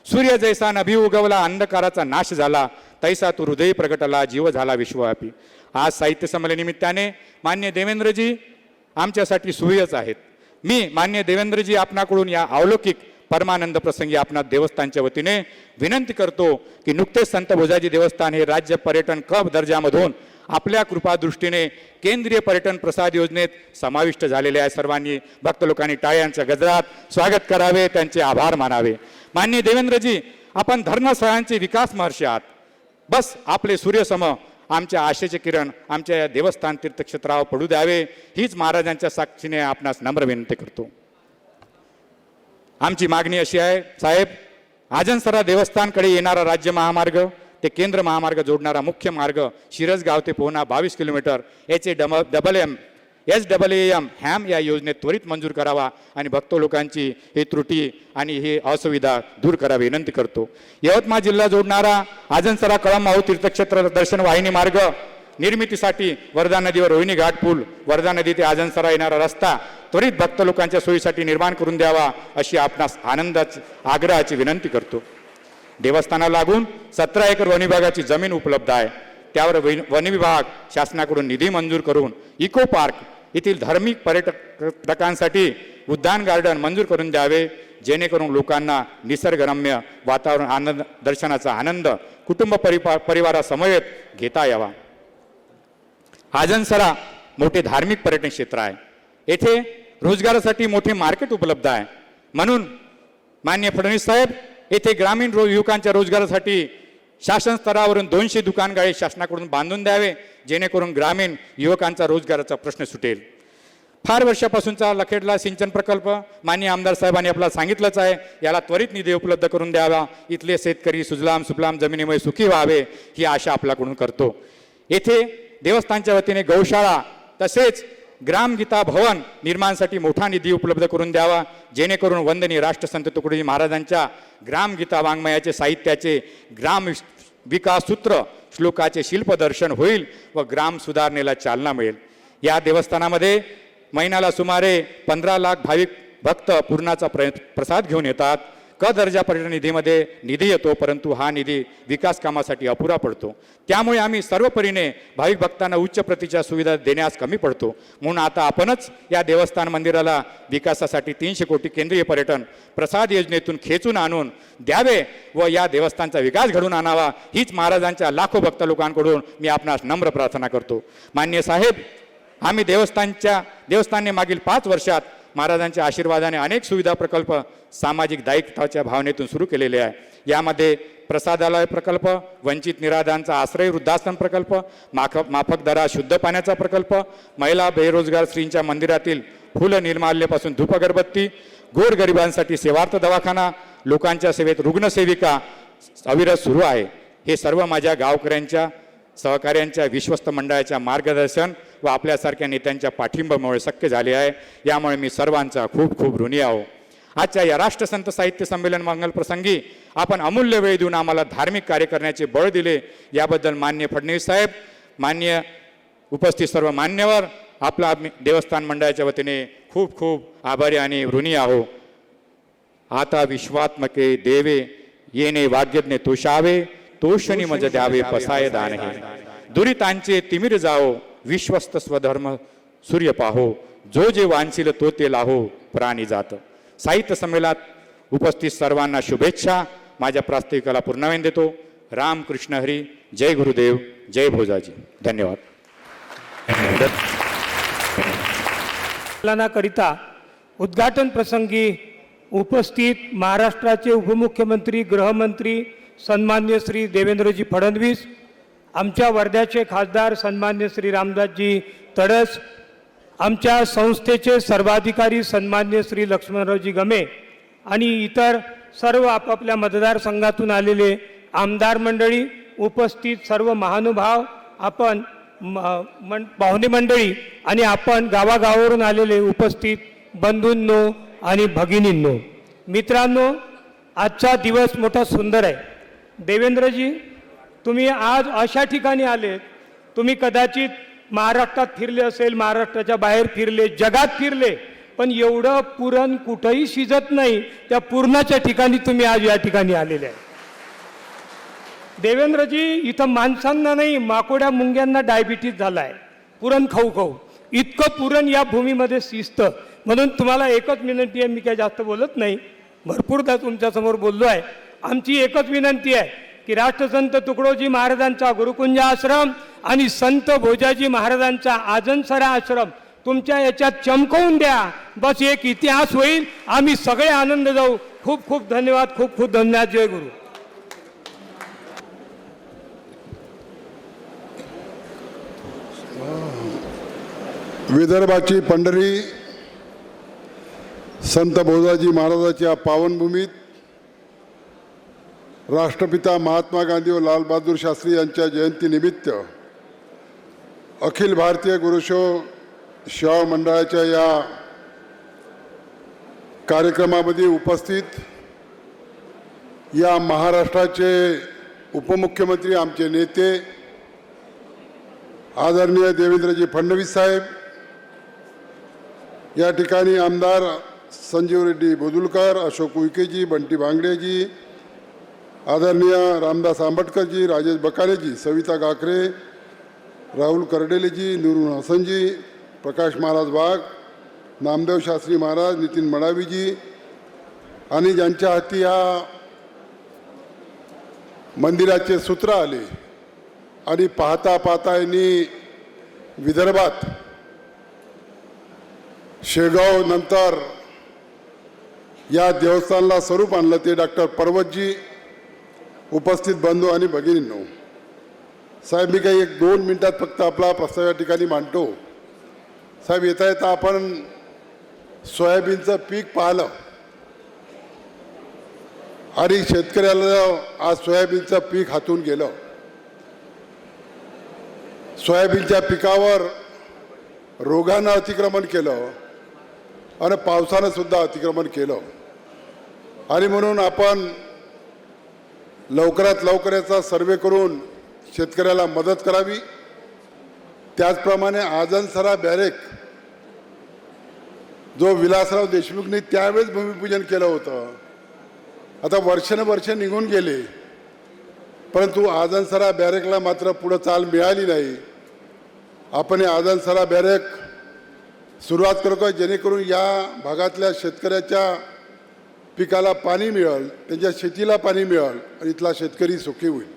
I: सूर्य जैसा नभी उगवला अंधकाराचा नाश झाला तैसा तू हृदय प्रगटला जीव झाला विश्वव्यापी. आज साहित्य संमेलनानिमित्ताने मान्य देवेंद्रजी आमच्यासाठी सुयच आहेत. मी मान्य देवेंद्रजी आपणाकडून या अलौकिक परमानंद प्रसंगी आपणा देवस्थानच्या वतीने विनंती करतो की नुकतेच संत भोजाजी देवस्थान हे राज्य पर्यटन क दर्जामधून आपल्या कृपादृष्टीने केंद्रीय पर्यटन प्रसाद योजनेत समाविष्ट झालेले आहे. सर्वांनी भक्त लोकांनी टाळ्यांच्या गजरात स्वागत करावे, त्यांचे आभार मानावे. माननीय देवेंद्रजी, आपण धर्मस्थळांचे विकास महर्षी आहात. बस आपले सूर्यसम आमच्या आशेचे किरण आमच्या या देवस्थान तीर्थक्षेत्रावर पडू द्यावे, हीच महाराजांच्या साक्षीने आपणास नम्र विनंती करतो. आमची मागणी अशी आहे साहेब, आजनसरा देवस्थानकडे येणारा राज्य महामार्ग ते केंद्र महामार्ग जोडणारा मुख्य मार्ग शिरसगाव ते पोहणा 22 किलोमीटर SAAM हॅम या योजनेत त्वरित मंजूर करावा आणि भक्त लोकांची ही त्रुटी आणि ही असुविधा दूर करावी विनंती करतो. यवतमाळ जिल्हा जोडणारा आजनसरा कळंबाऊ तीर्थक्षेत्र दर्शन वाहिनी मार्ग निर्मितीसाठी वर्धा नदीवर रोहिणी घाट पूल, वर्धा नदी ते आजनसरा येणारा रस्ता त्वरित भक्त लोकांच्या सोयीसाठी निर्माण करून द्यावा अशी आपणास आग्रहाची विनंती करतो. देवस्थानाला लागून 17 एकर वन विभागाची जमीन उपलब्ध आहे. त्यावर वन विभाग शासनाकडून निधी मंजूर करून इको पार्क येथील धार्मिक पर्यटकांसाठी उद्यान गार्डन मंजूर करून द्यावे, जेणेकरून लोकांना निसर्गरम्य वातावरण दर्शनाचा आनंद कुटुंब परिवारासमवेत घेता यावा. आजनसरा मोठे धार्मिक पर्यटन क्षेत्र आहे. येथे रोजगारासाठी मोठे मार्केट उपलब्ध आहे. म्हणून माननीय फडणवीस साहेब, येथे ग्रामीण युवकांच्या रोजगारासाठी शासन स्तरावरून 200 दुकानगाळे शासनाकडून बांधून द्यावे, जेणेकरून ग्रामीण युवकांचा रोजगाराचा प्रश्न सुटेल. फार वर्षापासूनचा लखेडला सिंचन प्रकल्प माननीय आमदार साहेबांनी आपल्याला सांगितलंच आहे, याला त्वरित निधी उपलब्ध करून द्यावा. इथले शेतकरी सुजलाम सुफलाम जमिनीमुळे सुखी व्हावे ही आशा आपल्याकडून करतो. येथे देवस्थानच्या वतीने गौशाळा तसेच ग्रामगीता भवन निर्माणासाठी मोठा निधी उपलब्ध करून द्यावा, जेणेकरून वंदनीय राष्ट्रसंत तुकडोजी महाराजांच्या ग्रामगीता वाङ्मयाचे साहित्याचे ग्राम विकास सूत्र श्लोकाचे शिल्पदर्शन होईल व ग्राम सुधारणेला चालना मिळेल. या देवस्थानामध्ये महिन्याला सुमारे 15 लाख भाविक भक्त पूर्णाचा प्रसाद घेऊन येतात. क दर्जा पर्यटन निधीमध्ये निधी येतो, परंतु हा निधी विकास कामासाठी अपुरा पडतो. त्यामुळे आम्ही सर्व परीने भाविक भक्तांना उच्च प्रतीच्या सुविधा देण्यास कमी पडतो. म्हणून आता आपणच या देवस्थान मंदिराला विकासासाठी 300 कोटी केंद्रीय पर्यटन प्रसाद योजनेतून खेचून आणून द्यावे व या देवस्थानचा विकास घडून आणावा, हीच महाराजांच्या लाखो भक्त लोकांकडून मी आपणास नम्र प्रार्थना करतो. मान्य साहेब, आम्ही देवस्थानने मागील 5 वर्षात महाराजांच्या आशीर्वादाने अनेक सुविधा प्रकल्प सामाजिक दायित्वाच्या भावनेतून सुरू केलेले आहे. यामध्ये प्रसादालय प्रकल्प, वंचित निराधारांचा आश्रय वृद्धाश्रम प्रकल्प, माफक दरात शुद्ध पाण्याचा प्रकल्प, महिला बेरोजगार स्त्रींच्या मंदिरातील फुल निर्माल्यापासून धूप अगरबत्ती, गोरगरिबांसाठी सेवार्थ दवाखाना, लोकांच्या सेवेत रुग्णसेविका अविरत सुरू आहे. हे सर्व माझ्या गावकऱ्यांच्या सहकार्यांच्या विश्वस्त मंडळाच्या मार्गदर्शन व आपल्यासारख्या नेत्यांच्या पाठिंब्यामुळे शक्य झाले आहे. यामुळे मी सर्वांचा खूप खूप ऋणी आहो. आजच्या या राष्ट्रसंत साहित्य संमेलन मंगल प्रसंगी आपण अमूल्य वेळ देऊन आम्हाला धार्मिक कार्य करण्याचे बळ दिले, याबद्दल माननीय फडणवीस साहेब, माननीय उपस्थित सर्व मान्यवर, आपला देवस्थान मंडळाच्या वतीने खूप खूप आभारी आणि ऋणी आहो. आता विश्वात्मके देवे येणे वाग्यज्ञ तोषावे, तोषणी मज द्यावे पसाय दान हे. दुरितांचे तिमिर जाओ, विश्वस्त स्वधर्म सूर्य पाहो, जो जे वांछील तो ते लाहो प्राणी जात. साहित्य संमेलनात उपस्थित सर्वांना शुभेच्छा. माझ्या प्रास्ताविकाला पूर्णवेन देतो. राम कृष्ण हरी. जय गुरुदेव, जय भोजाजी. धन्यवाद.
A: करिता उद्घाटन प्रसंगी उपस्थित महाराष्ट्राचे उपमुख्यमंत्री गृहमंत्री सन्मान्य श्री देवेंद्रजी फडणवीस, आमच्या वर्ध्याचे खासदार सन्मान्य श्री रामदासजी तडस, आमच्या संस्थेचे सर्वाधिकारी सन्मान्य श्री लक्ष्मणरावजी गमे आणि इतर सर्व आपापल्या मतदारसंघातून आलेले आमदार मंडळी, उपस्थित सर्व महानुभाव, आपण पाहुणे मंडळी आणि आपण गावागावावरून आलेले उपस्थित बंधूंनो आणि भगिनींनो, मित्रांनो, आजचा दिवस मोठा सुंदर आहे. देवेंद्रजी, तुम्ही आज अशा ठिकाणी आले, तुम्ही कदाचित महाराष्ट्रात फिरले असेल, महाराष्ट्राच्या बाहेर फिरले, जगात फिरले, पण एवढं पुरण कुठंही शिजत नाही त्या पुरणाच्या ठिकाणी तुम्ही आज या ठिकाणी आलेले आहे. देवेंद्रजी, इथं माणसांना नाही माकोड्या मुंग्यांना डायबिटीज झाला आहे पुरण खाऊ खाऊ. इतकं पुरण या भूमीमध्ये शिजतं. म्हणून तुम्हाला एकच विनंती आहे, मी काय जास्त बोलत नाही, भरपूरदा तुमच्यासमोर बोललो आहे. आमची एकच विनंती आहे की राष्ट्रसंत तुकडोजी महाराजांचा गुरुकुंज आश्रम आणि संत भोजाजी महाराजांचा आजनसरा आश्रम तुमच्या याच्यात चमकवून द्या. बस एक इतिहास होईल, आम्ही सगळे आनंद जाऊ. खूप खूप धन्यवाद, खूप खूप धन्यवाद. जय गुरु.
J: विदर्भाची पंढरी संत भोजाजी महाराजाच्या पावनभूमीत राष्ट्रपिता महात्मा गांधी व लालबहादूर शास्त्री यांच्या जयंतीनिमित्त अखिल भारतीय गुरुसेवा सेवा मंडळाच्या या कार्यक्रमामध्ये उपस्थित या महाराष्ट्राचे उपमुख्यमंत्री, आमचे नेते आदरणीय देवेंद्रजी फडणवीस साहेब, या ठिकाणी आमदार संजीव रेड्डी बोदुलकर, अशोक उईकेजी, बंटी भांगडेजी, आदरणीय रामदास आंबटकरजी, राजेश बकालेजी, सविता गाकरे, राहुल करडेलेजी, नूरुल हसनजी, प्रकाश महाराज वाघ, नामदेव शास्त्री महाराज, नितीन मडावीजी आणि ज्यांच्या हाती या मंदिराचे सूत्र आले आणि पाहता पाहता यांनी विदर्भात शेगाव नंतर या देवस्थानाला स्वरूप आणलं ते डॉक्टर पर्वतजी, उपस्थित बंधू आणि भगिनींनो. साहेब, मी काही 1-2 मिनिटात फक्त आपला प्रस्ताव या ठिकाणी मांडतो. साहेब, येता येता आपण सोयाबीनचं पीक पाहिलं आणि शेतकऱ्याला आज सोयाबीनचं पीक हातून गेलं. सोयाबीनच्या पिकावर रोगानं अतिक्रमण केलं आणि पावसानं सुद्धा अतिक्रमण केलं आणि म्हणून आपण लवकरात लवकर याचा सर्वे करून शेतकऱ्याला मदत करावी. त्याचप्रमाणे आजनसरा बॅरेक जो विलासराव देशमुखनी त्यावेळेस भूमिपूजन केलं होतं, आता वर्षानुवर्ष निघून गेले, परंतु आजनसरा बॅरेकला मात्र पुढं चाल मिळाली नाही. आपण हे आजनसरा बॅरेक सुरुवात करतो जेणेकरून या भागातल्या शेतकऱ्याच्या पिकाला पाणी मिळेल, त्यांच्या शेतीला पाणी मिळेल आणि इथला शेतकरी सुखी होईल.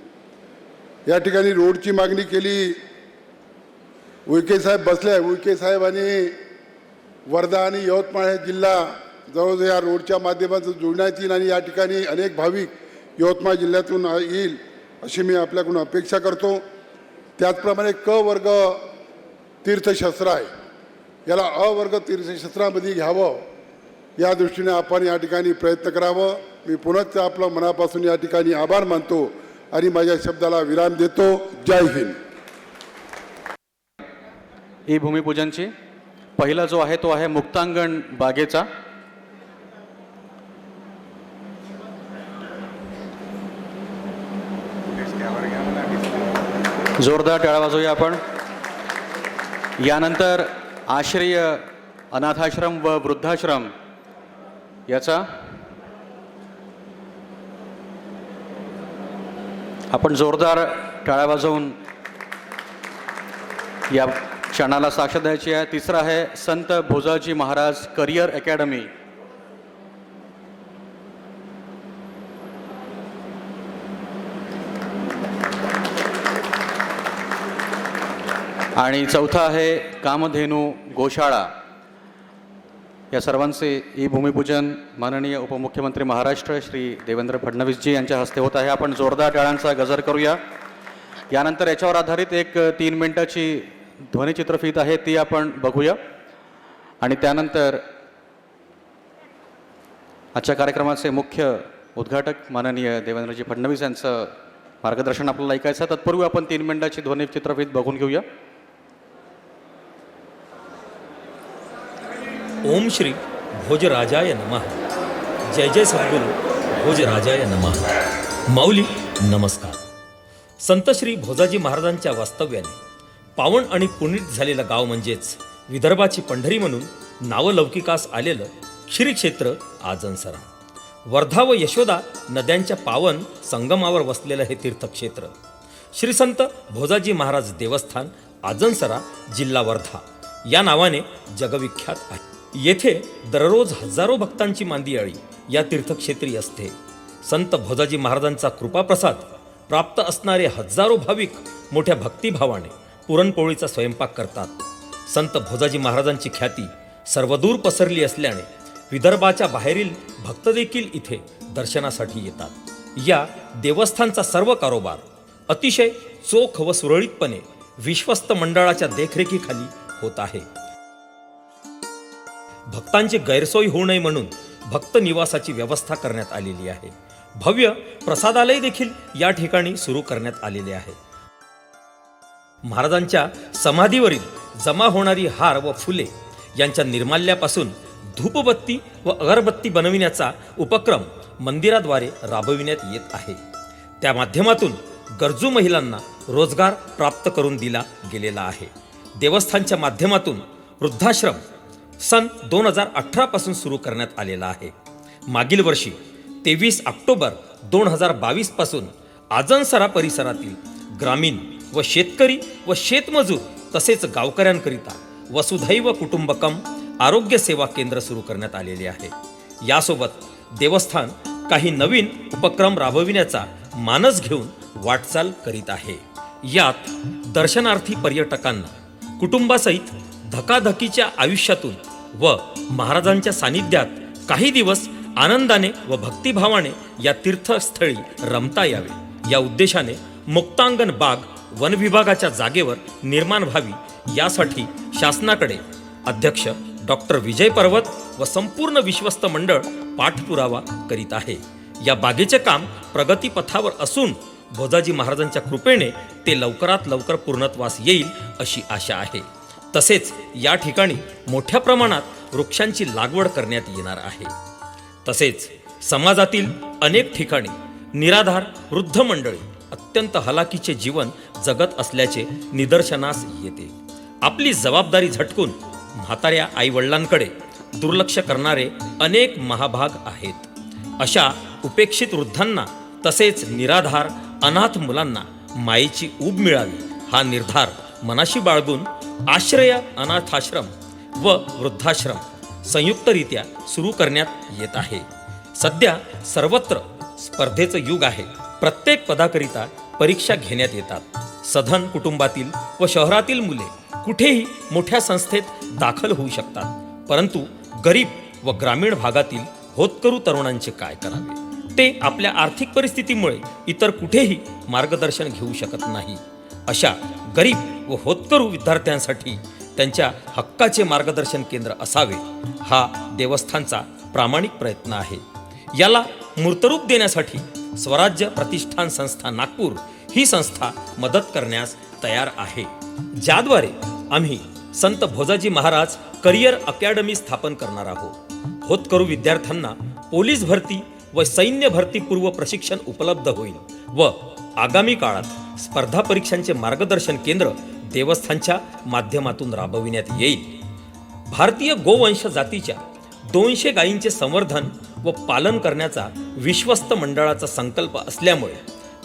J: या ठिकाणी रोडची मागणी केली, उईके साहेब बसले. उईके साहेबांनी वर्धा आणि यवतमाळ हे जिल्हा जवळजवळ या रोडच्या माध्यमातून जोडण्यात येईल आणि या ठिकाणी अनेक भाविक यवतमाळ जिल्ह्यातून येईल अशी मी आपल्याकडून अपेक्षा करतो. त्याचप्रमाणे क वर्ग तीर्थक्षेत्र आहे, याला अ वर्ग तीर्थक्षेत्रामध्ये घ्यावं या दृष्टीने आपण या ठिकाणी प्रयत्न करावं. मी पुन्हा आपलं मनापासून या ठिकाणी आभार मानतो आणि माझ्या शब्दाला विराम देतो. जय हिंद.
F: ही भूमिपूजनची पहिला जो आहे तो आहे मुक्तांगण बागेचा. जोरदार टाळ्या वाजवूया आपण. यानंतर आश्रय अनाथाश्रम व वृद्धाश्रम याचा आपण जोरदार टाळ्या वाजवून या क्षणाला साक्ष द्यायची आहे. तिसरा आहे संत भोजाजी महाराज करिअर अकॅडमी. आणि चौथा आहे कामधेनू गोशाळा. या सर्वांचे ही भूमिपूजन माननीय उपमुख्यमंत्री महाराष्ट्र श्री देवेंद्र फडणवीसजी यांच्या हस्ते होत आहे. आपण जोरदार टाळ्यांचा गजर करूया. यानंतर याच्यावर आधारित एक 3 मिनिटाची ध्वनिचित्रफीत आहे, ती आपण बघूया आणि त्यानंतर आजच्या कार्यक्रमाचे मुख्य उद्घाटक माननीय देवेंद्रजी फडणवीस यांचं मार्गदर्शन आपल्याला ऐकायचं आहे. तत्पूर्वी आपण 3 मिनिटाची ध्वनिचित्रफीत बघून घेऊया.
K: ओम श्री भोजराजाय नमः. जय जय सद्गुरु भोजराजाय नमः. माऊली नमस्कार. संत श्री भोजाजी महाराजांच्या वास्तव्याने पावन आणि पुनीत झालेलं गाव म्हणजेच विदर्भाची पंढरी म्हणून नावलौकिकास आलेलं श्री क्षेत्र आजनसरा. वर्धा व यशोदा नद्यांच्या पावन संगमावर वसलेलं हे तीर्थक्षेत्र श्री संत भोजाजी महाराज देवस्थान आजनसरा जिल्हा वर्धा या नावाने जगविख्यात आहे। येथे दररोज हजारो भक्तांची मांदियाळी या तीर्थक्षेत्री असते। संत भोजाजी महाराजांचा कृपाप्रसाद प्राप्त असणारे हजारो भाविक मोठ्या भक्तिभावाने पुरणपोळीचा स्वयंपाक करतात। संत भोजाजी महाराजांची ख्याती सर्वदूर पसरली असल्याने विदर्भाच्या बाहेरील भक्त देखील इथे दर्शनासाठी येतात। या देवस्थानचा सर्व कारोबार अतिशय चोख व सुरळीतपणे विश्वस्त मंडळाच्या देखरेखीखाली होत आहे। भक्तांची गैरसोय होऊ नये म्हणून भक्त निवासाची व्यवस्था करण्यात आलेली आहे। भव्य प्रसादालय देखील या ठिकाणी सुरू करण्यात आलेले आहे। महाराजांच्या समाधीवरील जमा होणारी हार व फुले यांच्या निर्माल्यापासून धूपबत्ती व अगरबत्ती बनविण्याचा उपक्रम मंदिराद्वारे राबविण्यात येत आहे। त्या माध्यमातून गरजू महिलांना रोजगार प्राप्त करून दिला गेलेला आहे। देवस्थानच्या माध्यमातून वृद्धाश्रम सन 2018 पासून सुरू करण्यात आलेला आहे। मागील वर्षी 23 ऑक्टोबर 2022 पासून आजनसरा परिसरातील ग्रामीण व शेतकरी व शेतमजूर तसेच गावकऱ्यांकरिता वसुधैव कुटुंबकम आरोग्य सेवा केंद्र सुरू करण्यात आलेले आहे। यासोबत देवस्थान काही नवीन उपक्रम राबविण्याचा मानस घेऊन वाटचाल करीत आहे। यात दर्शनार्थी पर्यटकांना कुटुंबासहित धकाधकीच्या आयुष्यातून व महाराजांच्या सानिध्यात काही दिवस आनंदाने व भक्तिभावाने या तीर्थस्थळी रमता यावे या उद्देशाने मुक्तांगण बाग वन विभागाच्या जागेवर निर्माण व्हावी यासाठी शासनाकडे अध्यक्ष डॉक्टर विजय पर्वत व संपूर्ण विश्वस्त मंडळ पाठपुरावा करीत आहे। या बागेचे काम प्रगतीपथावर असून भोजाजी महाराजांच्या कृपेने ते लवकरात लवकर पूर्णत्वास येईल अशी आशा आहे। तसेच या ठिकाणी मोठ्या प्रमाणात वृक्षांची लागवड करण्यात येणार आहे। तसेच समाजातील अनेक ठिकाणी निराधार वृद्ध मंडळी अत्यंत हलाखीचे जीवन जगत असल्याचे निदर्शनास येते। आपली जबाबदारी झटकून म्हाताऱ्या आईवडिलांकडे दुर्लक्ष करणारे अनेक महाभाग आहेत। अशा उपेक्षित वृद्धांना तसेच निराधार अनाथ मुलांना मायेची ऊब मिळावी हा निर्धार मनाशी बाळगून आश्रय अनाथाश्रम व वृद्धाश्रम संयुक्तरित्या सुरू करण्यात येत आहे। सध्या सर्वत्र स्पर्धेचं युग आहे। प्रत्येक पदाकरिता परीक्षा घेण्यात येतात। सधन कुटुंबातील व शहरातील मुले कुठेही मोठ्या संस्थेत दाखल होऊ शकतात, परंतु गरीब व ग्रामीण भागातील होतकरू तरुणांचे काय करावे? ते आपल्या आर्थिक परिस्थितीमुळे इतर कुठेही मार्गदर्शन घेऊ शकत नाही। अशा गरीब व होतकरू विद्यार्थ्यांसाठी त्यांच्या हक्काचे मार्गदर्शन केंद्र असावे हा देवस्थानचा प्रामाणिक प्रयत्न आहे। याला मूर्तरूप देण्यासाठी स्वराज्य प्रतिष्ठान संस्था नागपूर ही संस्था मदत करण्यास तयार आहे, ज्याद्वारे आम्ही संत भोजाजी महाराज करिअर अकॅडमी स्थापन करणार आहोत। होतकरू विद्यार्थ्यांना पोलीस भरती व सैन्य भरती पूर्व प्रशिक्षण उपलब्ध होईल व आगामी काळात स्पर्धा परीक्षांचे मार्गदर्शन केंद्र देवस्थानच्या माध्यमातून राबविण्यात येईल। भारतीय गोवंश जातीच्या 200 गायींचे संवर्धन व पालन करण्याचा विश्वस्त मंडळाचा संकल्प असल्यामुळे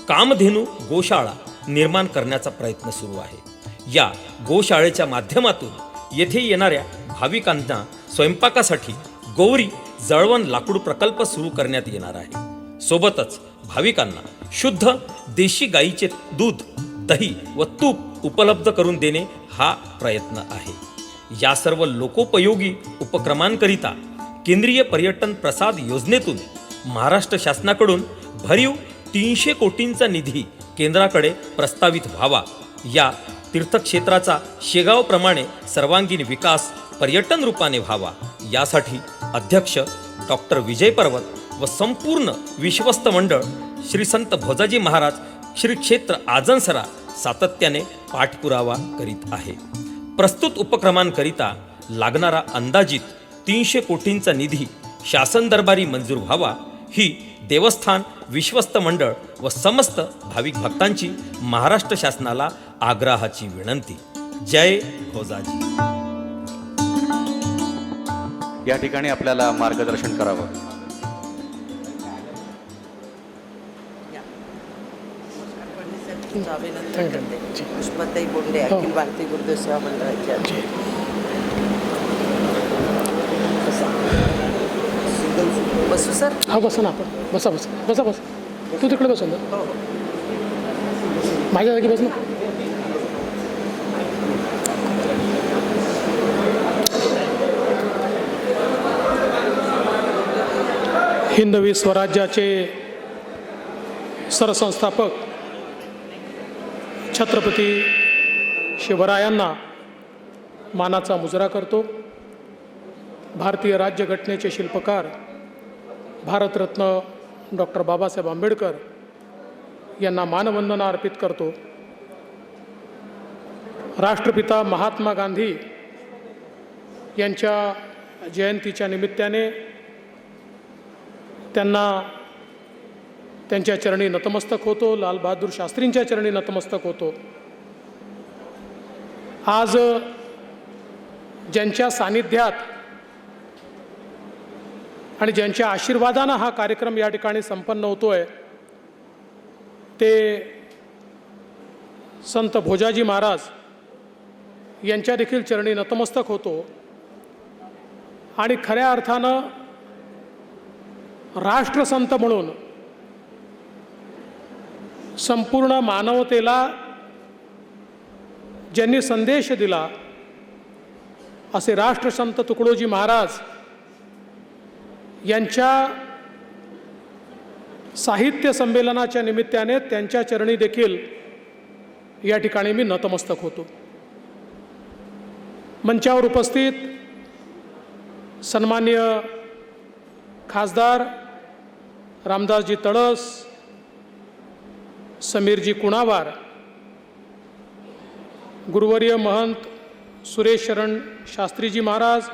K: कामधेनू गोशाळा निर्माण करण्याचा प्रयत्न सुरू आहे। या गोशाळेच्या माध्यमातून येथे येणाऱ्या भाविकांना स्वयंपाकासाठी गौरी जळवण लाकूड प्रकल्प सुरू करण्यात येणार आहे। सोबतच भाविकांना शुद्ध देशी गायीचे दूध, दही व तूप उपलब्ध करून देणे हा प्रयत्न आहे। या सर्व लोकोपयोगी उपक्रमांकरिता केंद्रीय पर्यटन प्रसाद योजनेतून महाराष्ट्र शासनाकडून भरीव 300 कोटींचा निधी केंद्राकडे प्रस्तावित व्हावा। या तीर्थक्षेत्राचा शेगावप्रमाणे सर्वांगीण विकास पर्यटन रूपाने व्हावा यासाठी अध्यक्ष डॉक्टर विजय पर्वत व संपूर्ण विश्वस्त मंडळ श्री संत भोजाजी महाराज श्री क्षेत्र आजनसरा सातत्याने पाठपुरावा करीत आहे। प्रस्तुत उपक्रमांकरिता लागणारा अंदाजित 300 कोटींचा निधी शासन दरबारी मंजूर व्हावा ही देवस्थान विश्वस्त मंडळ व समस्त भाविक भक्तांची महाराष्ट्र शासनाला आग्रहाची विनंती। जय भोजाजी।
F: या ठिकाणी आपल्याला मार्गदर्शन करावं
L: तुमचं अभिनंदन करते. पुष्पाताई बोंडे, अखिल भारतीय गुरुदेव सेवा मंडळाचे अध्यक्ष. बसू सर.
E: हा बसा ना आपण. बसा बसा बसा बसा. तू तिकडे बसून जा. माझ्या जागी बस ना. हिंदवी स्वराज्याचे सरसंस्थापक छत्रपती शिवरायांना मानाचा मुजरा करतो. भारतीय राज्यघटनेचे शिल्पकार भारतरत्न डॉक्टर बाबासाहेब आंबेडकर यांना मानवंदना अर्पित करतो. राष्ट्रपिता महात्मा गांधी यांच्या जयंतीच्या निमित्ताने त्यांना त्यांच्या चरणी नतमस्तक होतो. लालबहादूर शास्त्रींच्या चरणी नतमस्तक होतो. आज ज्यांच्या सानिध्यात आणि ज्यांच्या आशीर्वादानं हा कार्यक्रम या ठिकाणी संपन्न होतोय ते संत भोजाजी महाराज यांच्या देखील चरणी नतमस्तक होतो. आणि खऱ्या अर्थानं राष्ट्रसंत म्हणून संपूर्ण मानवतेला ज्यांनी संदेश दिला असे राष्ट्रसंत तुकडोजी महाराज यांच्या साहित्य संमेलनाच्या निमित्ताने त्यांच्या चरणी देखील या ठिकाणी मी नतमस्तक होतो. मंचावर उपस्थित सन्माननीय खासदार रामदासजी तळस, समीरजी कुणावार, गुरुवर्य महंत सुरेश शरण शास्त्रीजी महाराज,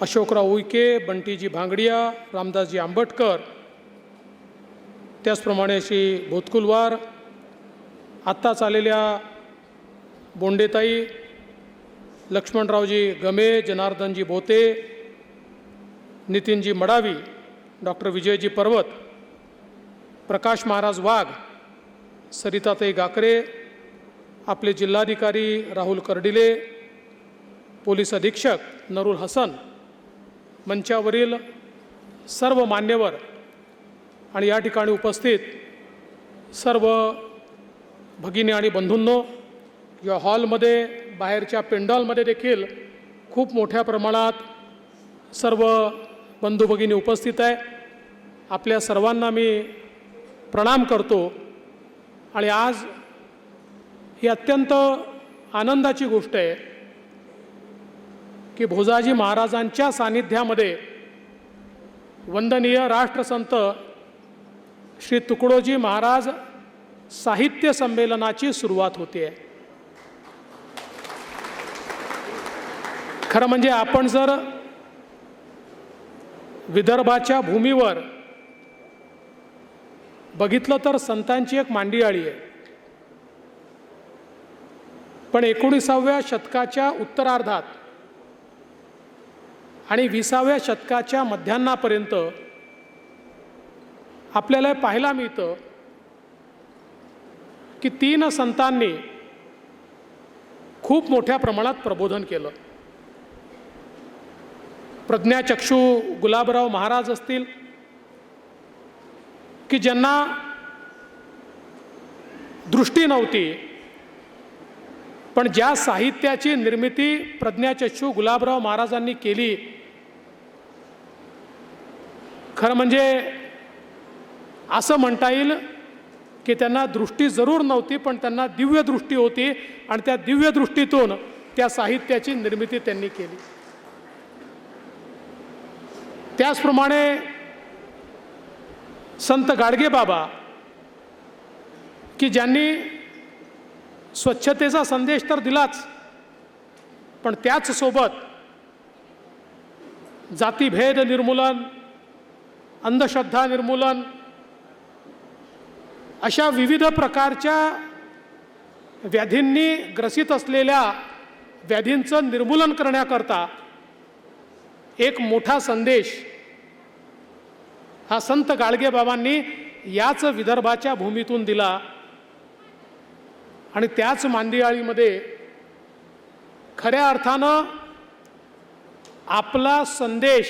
E: अशोकराव उईके, बंटीजी भांगडिया, रामदासजी आंबटकर, त्याचप्रमाणे श्री भोतकुलवार, आत्ताच आलेल्या बोंडेताई, लक्ष्मणरावजी गमे, जनार्दनजी बोते, नितीनजी मडावी, डॉक्टर विजयजी पर्वत, प्रकाश महाराज वाघ, सरिताताई गाकरे, आपले जिल्हाधिकारी राहुल कर्डिले, पोलीस अधीक्षक नरूल हसन, मंचावरील सर्व मान्यवर आणि या ठिकाणी उपस्थित सर्व भगिनी आणि बंधूंनो, या हॉलमध्ये बाहेरच्या पेंडॉलमध्ये देखील खूप मोठ्या प्रमाणात सर्व बंधू भगिनी उपस्थित आहे. आपल्या सर्वांना मी प्रणाम करतो. आणि आज ही अत्यंत आनंदाची गोष्ट आहे की भोजाजी महाराजांच्या सानिध्यामध्ये वंदनीय राष्ट्रसंत श्री तुकडोजी महाराज साहित्य संमेलनाची सुरुवात होते आहे. खरं म्हणजे आपण जर विदर्भाच्या भूमीवर बघितलं तर संतांची एक मांडियाळी आहे. पण 19व्या शतकाच्या उत्तरार्धात आणि 20व्या शतकाच्या मध्यान्नापर्यंत आपल्याला पाहायला मिळतं की 3 संतांनी खूप मोठ्या प्रमाणात प्रबोधन केलं. प्रज्ञाचक्षू गुलाबराव महाराज असतील की ज्यांना दृष्टी नव्हती, पण ज्या साहित्याची निर्मिती प्रज्ञाचक्षू गुलाबराव महाराजांनी केली, खरं म्हणजे असं म्हणता येईल की त्यांना दृष्टी जरूर नव्हती, पण त्यांना दिव्य दृष्टी होती आणि त्या दिव्य दृष्टीतून त्या साहित्याची निर्मिती त्यांनी केली. त्याचप्रमाणे संत गाडगेबाबा की ज्यांनी स्वच्छतेचा संदेश तर दिलाच, पण त्याच सोबत जातीभेद निर्मूलन, अंधश्रद्धा निर्मूलन अशा विविध प्रकारच्या व्याधींनी ग्रसित असलेल्या व्याधींचं निर्मूलन करण्याकरता एक मोठा संदेश हा संत गाडगेबाबांनी याच विदर्भाच्या भूमीतून दिला. आणि त्याच मांदियाळीमध्ये खऱ्या अर्थानं आपला संदेश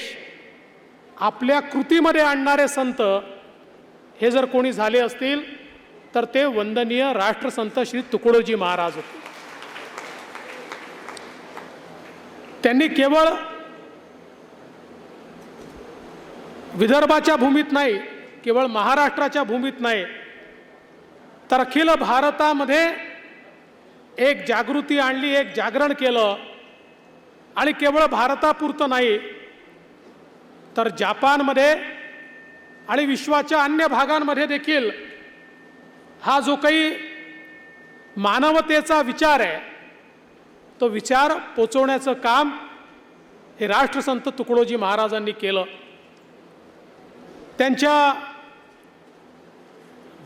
E: आपल्या कृतीमध्ये आणणारे संत हे जर कोणी झाले असतील तर ते वंदनीय राष्ट्रसंत श्री तुकडोजी महाराज होते. त्यांनी केवळ विदर्भाच्या भूमीत नाही, केवळ महाराष्ट्राच्या भूमीत नाही, तर अखिल भारतामध्ये एक जागृती आणली, एक जागरण केलं. आणि केवळ भारतापुरतं नाही तर जपानमध्ये आणि विश्वाच्या अन्य भागांमध्ये देखील हा जो काही मानवतेचा विचार आहे तो विचार पोचवण्याचं काम हे राष्ट्रसंत तुकडोजी महाराजांनी केलं. त्यांच्या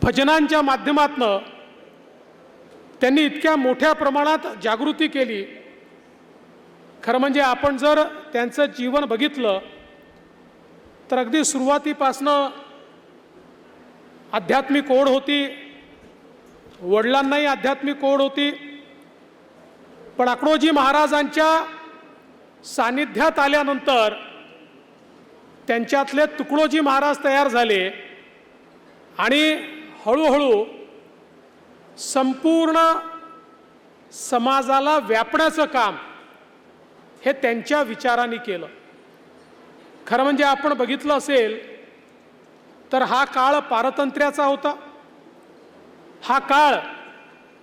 E: भजनांच्या माध्यमातून त्यांनी इतक्या मोठ्या प्रमाणात जागृती केली. खरं म्हणजे आपण जर त्यांचं जीवन बघितलं तर अगदी सुरुवातीपासनं आध्यात्मिक ओढ होती, वडिलांनाही आध्यात्मिक ओढ होती, पण अक्रोजी महाराजांच्या सानिध्यात आल्यानंतर त्यांच्यातले तुकडोजी महाराज तयार झाले आणि हळूहळू संपूर्ण समाजाला व्यापण्याचं काम हे त्यांच्या विचारांनी केलं. खरं म्हणजे आपण बघितलं असेल तर हा काळ पारतंत्र्याचा होता. हा काळ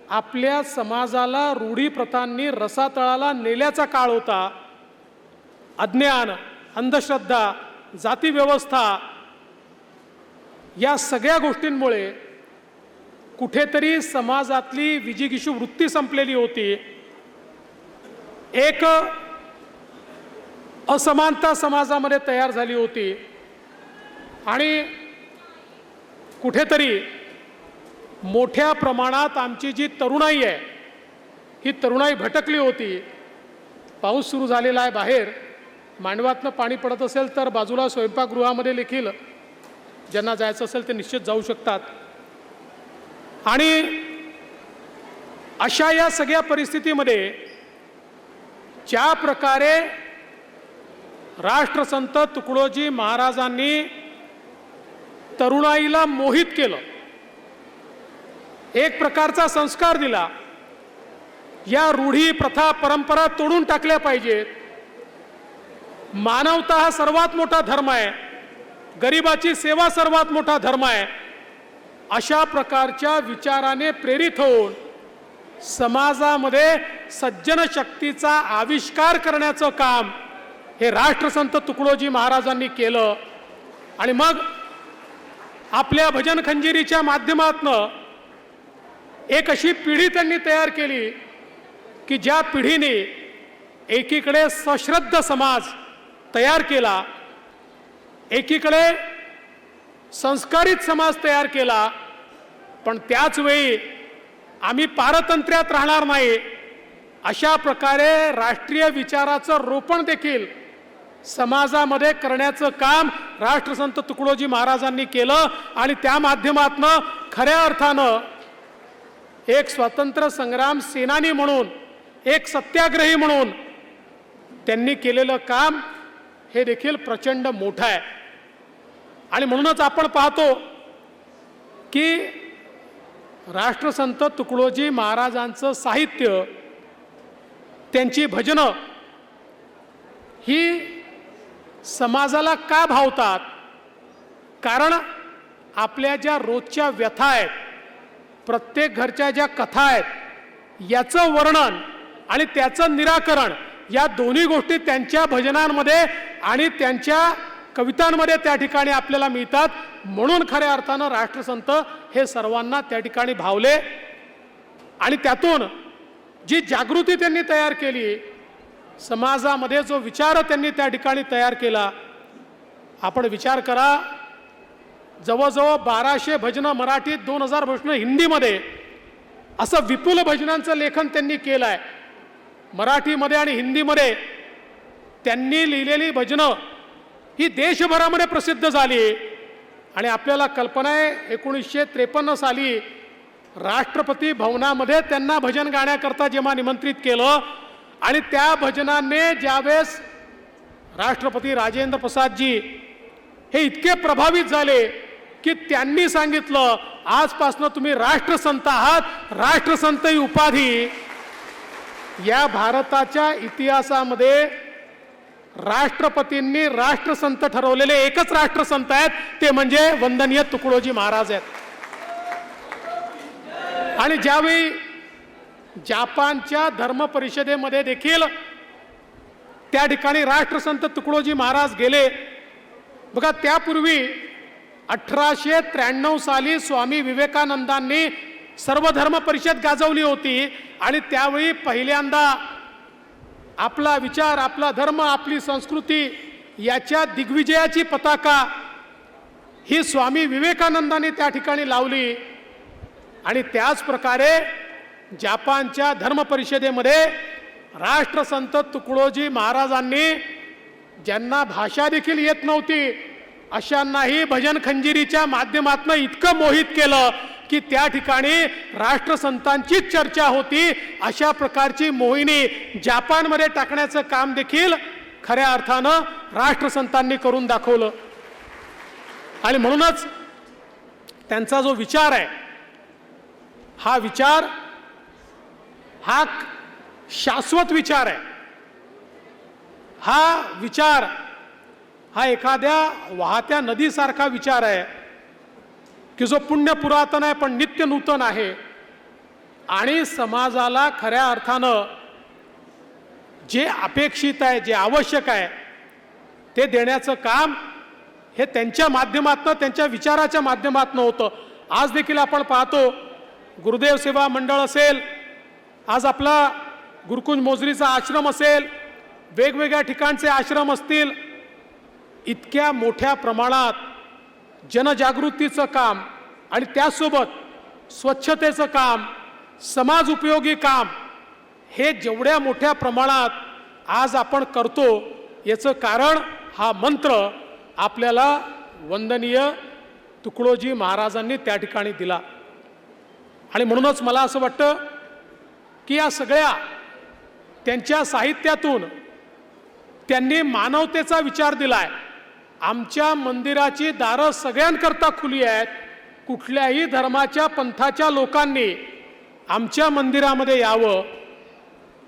E: आपल्या समाजाला रूढी प्रथांनी रसातळाला नेल्याचा काळ होता. अज्ञान, अंधश्रद्धा, जातीव्यवस्था या सगळ्या गोष्टींमुळे कुठेतरी समाजातली विजिगीषू वृत्ती संपलेली होती. एक असमानता समाजामध्ये तयार झाली होती आणि कुठेतरी मोठ्या प्रमाणात आमची जी तरुणाई आहे ही तरुणाई भटकली होती. पाऊस सुरू झालेला आहे, बाहेर मांडवातनं पाणी पडत असेल तर बाजूला स्वयंपाकगृहामध्ये देखील ज्यांना जायचं असेल ते निश्चित जाऊ शकतात. आणि अशा या सगळ्या परिस्थितीमध्ये ज्या प्रकारे राष्ट्रसंत तुकडोजी महाराजांनी तरुणाईला मोहित केलं, एक प्रकारचा संस्कार दिला, या रूढी प्रथा परंपरा तोडून टाकल्या पाहिजेत. मानवता हा सर्वात मोठा धर्म आहे, गरिबाची सेवा सर्वात मोठा धर्म आहे, अशा प्रकारच्या विचाराने प्रेरित होऊन समाजामध्ये सज्जन शक्तीचा आविष्कार करण्याचं काम हे राष्ट्रसंत तुकडोजी महाराजांनी केलं. आणि मग आपल्या भजन खंजिरीच्या माध्यमातून एक अशी पिढी त्यांनी तयार केली की ज्या पिढीने एकीकडे सश्रद्ध समाज तयार केला, एकीकडे संस्कारित समाज तयार केला, पण त्याच वेळी आम्ही पारतंत्र्यात राहणार नाही अशा प्रकारे राष्ट्रीय विचाराचं रोपण देखील समाजामध्ये करण्याचं काम राष्ट्रसंत तुकडोजी महाराजांनी केलं. आणि त्या माध्यमातून खऱ्या अर्थानं एक स्वातंत्र्य संग्राम सेनानी म्हणून, एक सत्याग्रही म्हणून त्यांनी केलेलं काम हे देखील प्रचंड मोठं आहे. आणि म्हणूनच आपण पाहतो की राष्ट्रसंत तुकडोजी महाराजांचं साहित्य, त्यांची भजनं ही समाजाला का भावतात? कारण आपल्या ज्या रोजच्या व्यथा आहेत, प्रत्येक घरच्या ज्या कथा आहेत, याचं वर्णन आणि त्याचं निराकरण या दोन्ही गोष्टी त्यांच्या भजनांमध्ये आणि त्यांच्या कवितांमध्ये त्या ठिकाणी आपल्याला मिळतात. म्हणून खऱ्या अर्थानं राष्ट्रसंत हे सर्वांना त्या ठिकाणी भावले. आणि त्यातून जी जागृती त्यांनी तयार केली, समाजामध्ये जो विचार त्यांनी त्या ठिकाणी तयार केला, आपण विचार करा, जवळजवळ 1200 भजनं मराठीत, 2000 भजनं हिंदीमध्ये, असं विपुल भजनांचं लेखन त्यांनी केलं आहे. मराठीमध्ये आणि हिंदीमध्ये त्यांनी लिहिलेली भजनं ही देशभरामध्ये प्रसिद्ध झाली. आणि आपल्याला कल्पना आहे 1953 साली राष्ट्रपती भवनामध्ये त्यांना भजन गाण्याकरता जेव्हा निमंत्रित केलं आणि त्या भजनाने ज्यावेळेस राष्ट्रपती राजेंद्र प्रसादजी हे इतके प्रभावित झाले की त्यांनी सांगितलं, आजपासून तुम्ही राष्ट्रसंत आहात. राष्ट्रसंत ही उपाधी या भारताच्या इतिहासामध्ये राष्ट्रपतींनी राष्ट्रसंत ठरवलेले एकच राष्ट्रसंत आहेत, ते म्हणजे वंदनीय तुकडोजी महाराज आहेत. आणि ज्यावेळी जपानच्या धर्म परिषदेमध्ये देखील त्या ठिकाणी राष्ट्रसंत तुकडोजी महाराज गेले. बघा, त्यापूर्वी 1893 साली स्वामी विवेकानंदांनी सर्वधर्म परिषद गाजवली होती आणि त्यावेळी पहिल्यांदा आपला विचार, आपला धर्म, आपली संस्कृती याच्या दिग्विजयाची पताका ही स्वामी विवेकानंदांनी त्या ठिकाणी लावली. आणि त्याच प्रकारे जपानच्या धर्म परिषदेमध्ये राष्ट्रसंत तुकडोजी महाराजांनी, ज्यांना भाषा देखील येत नव्हती, अशांनाही भजन खंजिरीच्या माध्यमातून इतकं मोहित केलं की त्या ठिकाणी राष्ट्रसंतांचीच चर्चा होती. अशा प्रकारची मोहिनी जपानमध्ये टाकण्याचं काम देखील खऱ्या अर्थानं राष्ट्रसंतांनी करून दाखवलं. आणि म्हणूनच त्यांचा जो विचार आहे, हा विचार हा शाश्वत विचार आहे. हा विचार हा एखाद्या वाहत्या नदीसारखा विचार आहे की जो पुण्य पुरातन आहे पण नित्य नूतन आहे. आणि समाजाला खऱ्या अर्थानं जे अपेक्षित आहे, जे आवश्यक आहे, ते देण्याचं काम हे त्यांच्या माध्यमातून, त्यांच्या विचाराच्या माध्यमातून होतं. आज देखील आपण पाहतो, गुरुदेव सेवा मंडळ असेल, आज आपला गुरुकुंज मोजरीचा आश्रम असेल, वेगवेगळ्या ठिकाणचे आश्रम असतील, इतक्या मोठ्या प्रमाणात जनजागृतीचं काम आणि त्यासोबत स्वच्छतेचं काम, समाज उपयोगी काम हे जेवढ्या मोठ्या प्रमाणात आज आपण करतो, याचं कारण हा मंत्र आपल्याला वंदनीय तुकडोजी महाराजांनी त्या ठिकाणी दिला. आणि म्हणूनच मला असं वाटतं की या सगळ्या त्यांच्या साहित्यातून त्यांनी मानवतेचा विचार दिलाय. आमच्या मंदिराची दारं सगळ्यांकरता खुली आहेत. कुठल्याही धर्माच्या पंथाच्या लोकांनी आमच्या मंदिरामध्ये यावं,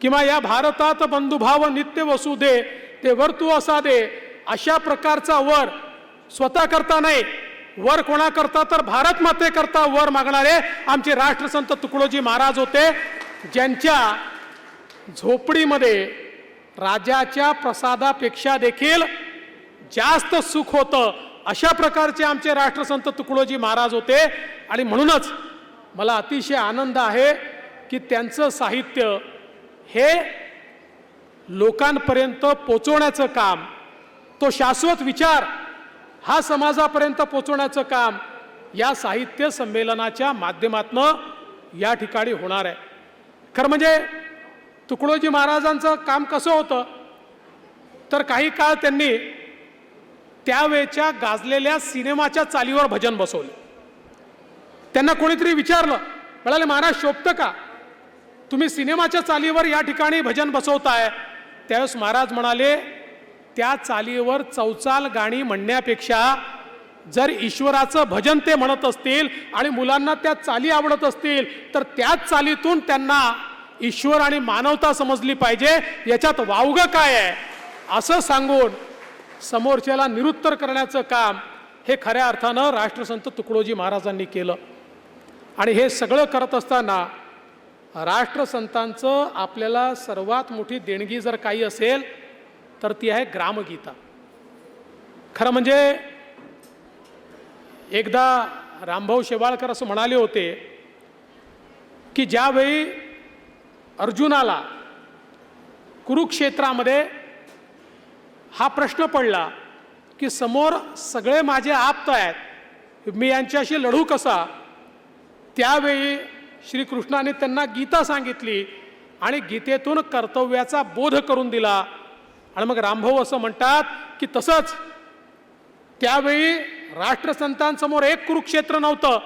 E: किंवा या भारतात बंधुभाव नित्य वसुदे ते वर तू असा दे, अशा प्रकारचा वर स्वतः करता नाही, वर कोणाकरता तर भारत मातेकरता वर मागणारे आमचे राष्ट्रसंत तुकडोजी महाराज होते, ज्यांच्या झोपडीमध्ये राजाच्या प्रसादापेक्षा देखील जास्त सुख होतं. अशा प्रकारचे आमचे राष्ट्रसंत तुकडोजी महाराज होते. आणि म्हणूनच मला अतिशय आनंद आहे की त्यांचं साहित्य हे लोकांपर्यंत पोचवण्याचं काम, तो शाश्वत विचार हा समाजापर्यंत पोचवण्याचं काम या साहित्य संमेलनाच्या माध्यमातून या ठिकाणी होणार आहे. खरं म्हणजे तुकडोजी महाराजांचं काम कसं होतं तर काही काळ त्यांनी त्यावेळच्या गाजलेल्या सिनेमाच्या चालीवर भजन बसवलं. त्यांना कोणीतरी विचारलं, म्हणाले महाराज शोभतं का, तुम्ही सिनेमाच्या चालीवर या ठिकाणी भजन बसवताय? त्यावेळेस महाराज म्हणाले, त्या चालीवर चौचाल गाणी म्हणण्यापेक्षा जर ईश्वराचं भजन ते म्हणत असतील आणि मुलांना त्या चाली आवडत असतील तर त्याच चालीतून त्यांना ईश्वर आणि मानवता समजली पाहिजे, याच्यात वावगं काय आहे असं सांगून समोरच्याला निरुत्तर करण्याचं काम हे खऱ्या अर्थानं राष्ट्रसंत तुकडोजी महाराजांनी केलं. आणि हे सगळं करत असताना राष्ट्रसंतांचं आपल्याला सर्वात मोठी देणगी जर काही असेल तर ती आहे ग्रामगीता. खरं म्हणजे एकदा रामभाऊ शेवाळकर असं म्हणाले होते की ज्यावेळी अर्जुनाला कुरुक्षेत्रामध्ये हा प्रश्न पडला की समोर सगळे माझे आप्त आहेत, मी यांच्याशी लढू कसा, त्यावेळी श्रीकृष्णाने त्यांना गीता सांगितली आणि गीतेतून कर्तव्याचा बोध करून दिला. आणि मग रामभाऊ असं म्हणतात की तसंच त्यावेळी राष्ट्रसंतांसमोर एक कुरुक्षेत्र नव्हतं,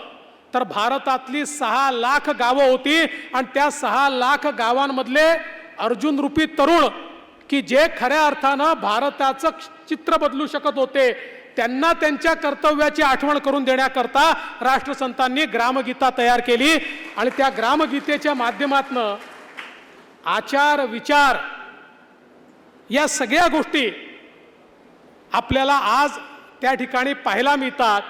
E: तर भारतातली 6 लाख गावं होती आणि त्या 6 लाख गावांमधले अर्जुन रूपी तरुण की जे खऱ्या अर्थानं भारताचं चित्र बदलू शकत होते, त्यांना त्यांच्या कर्तव्याची आठवण करून देण्याकरता राष्ट्रसंतांनी ग्रामगीता तयार केली आणि त्या ग्रामगीतेच्या माध्यमातनं आचार विचार या सगळ्या गोष्टी आपल्याला आज त्या ठिकाणी पाहायला मिळतात.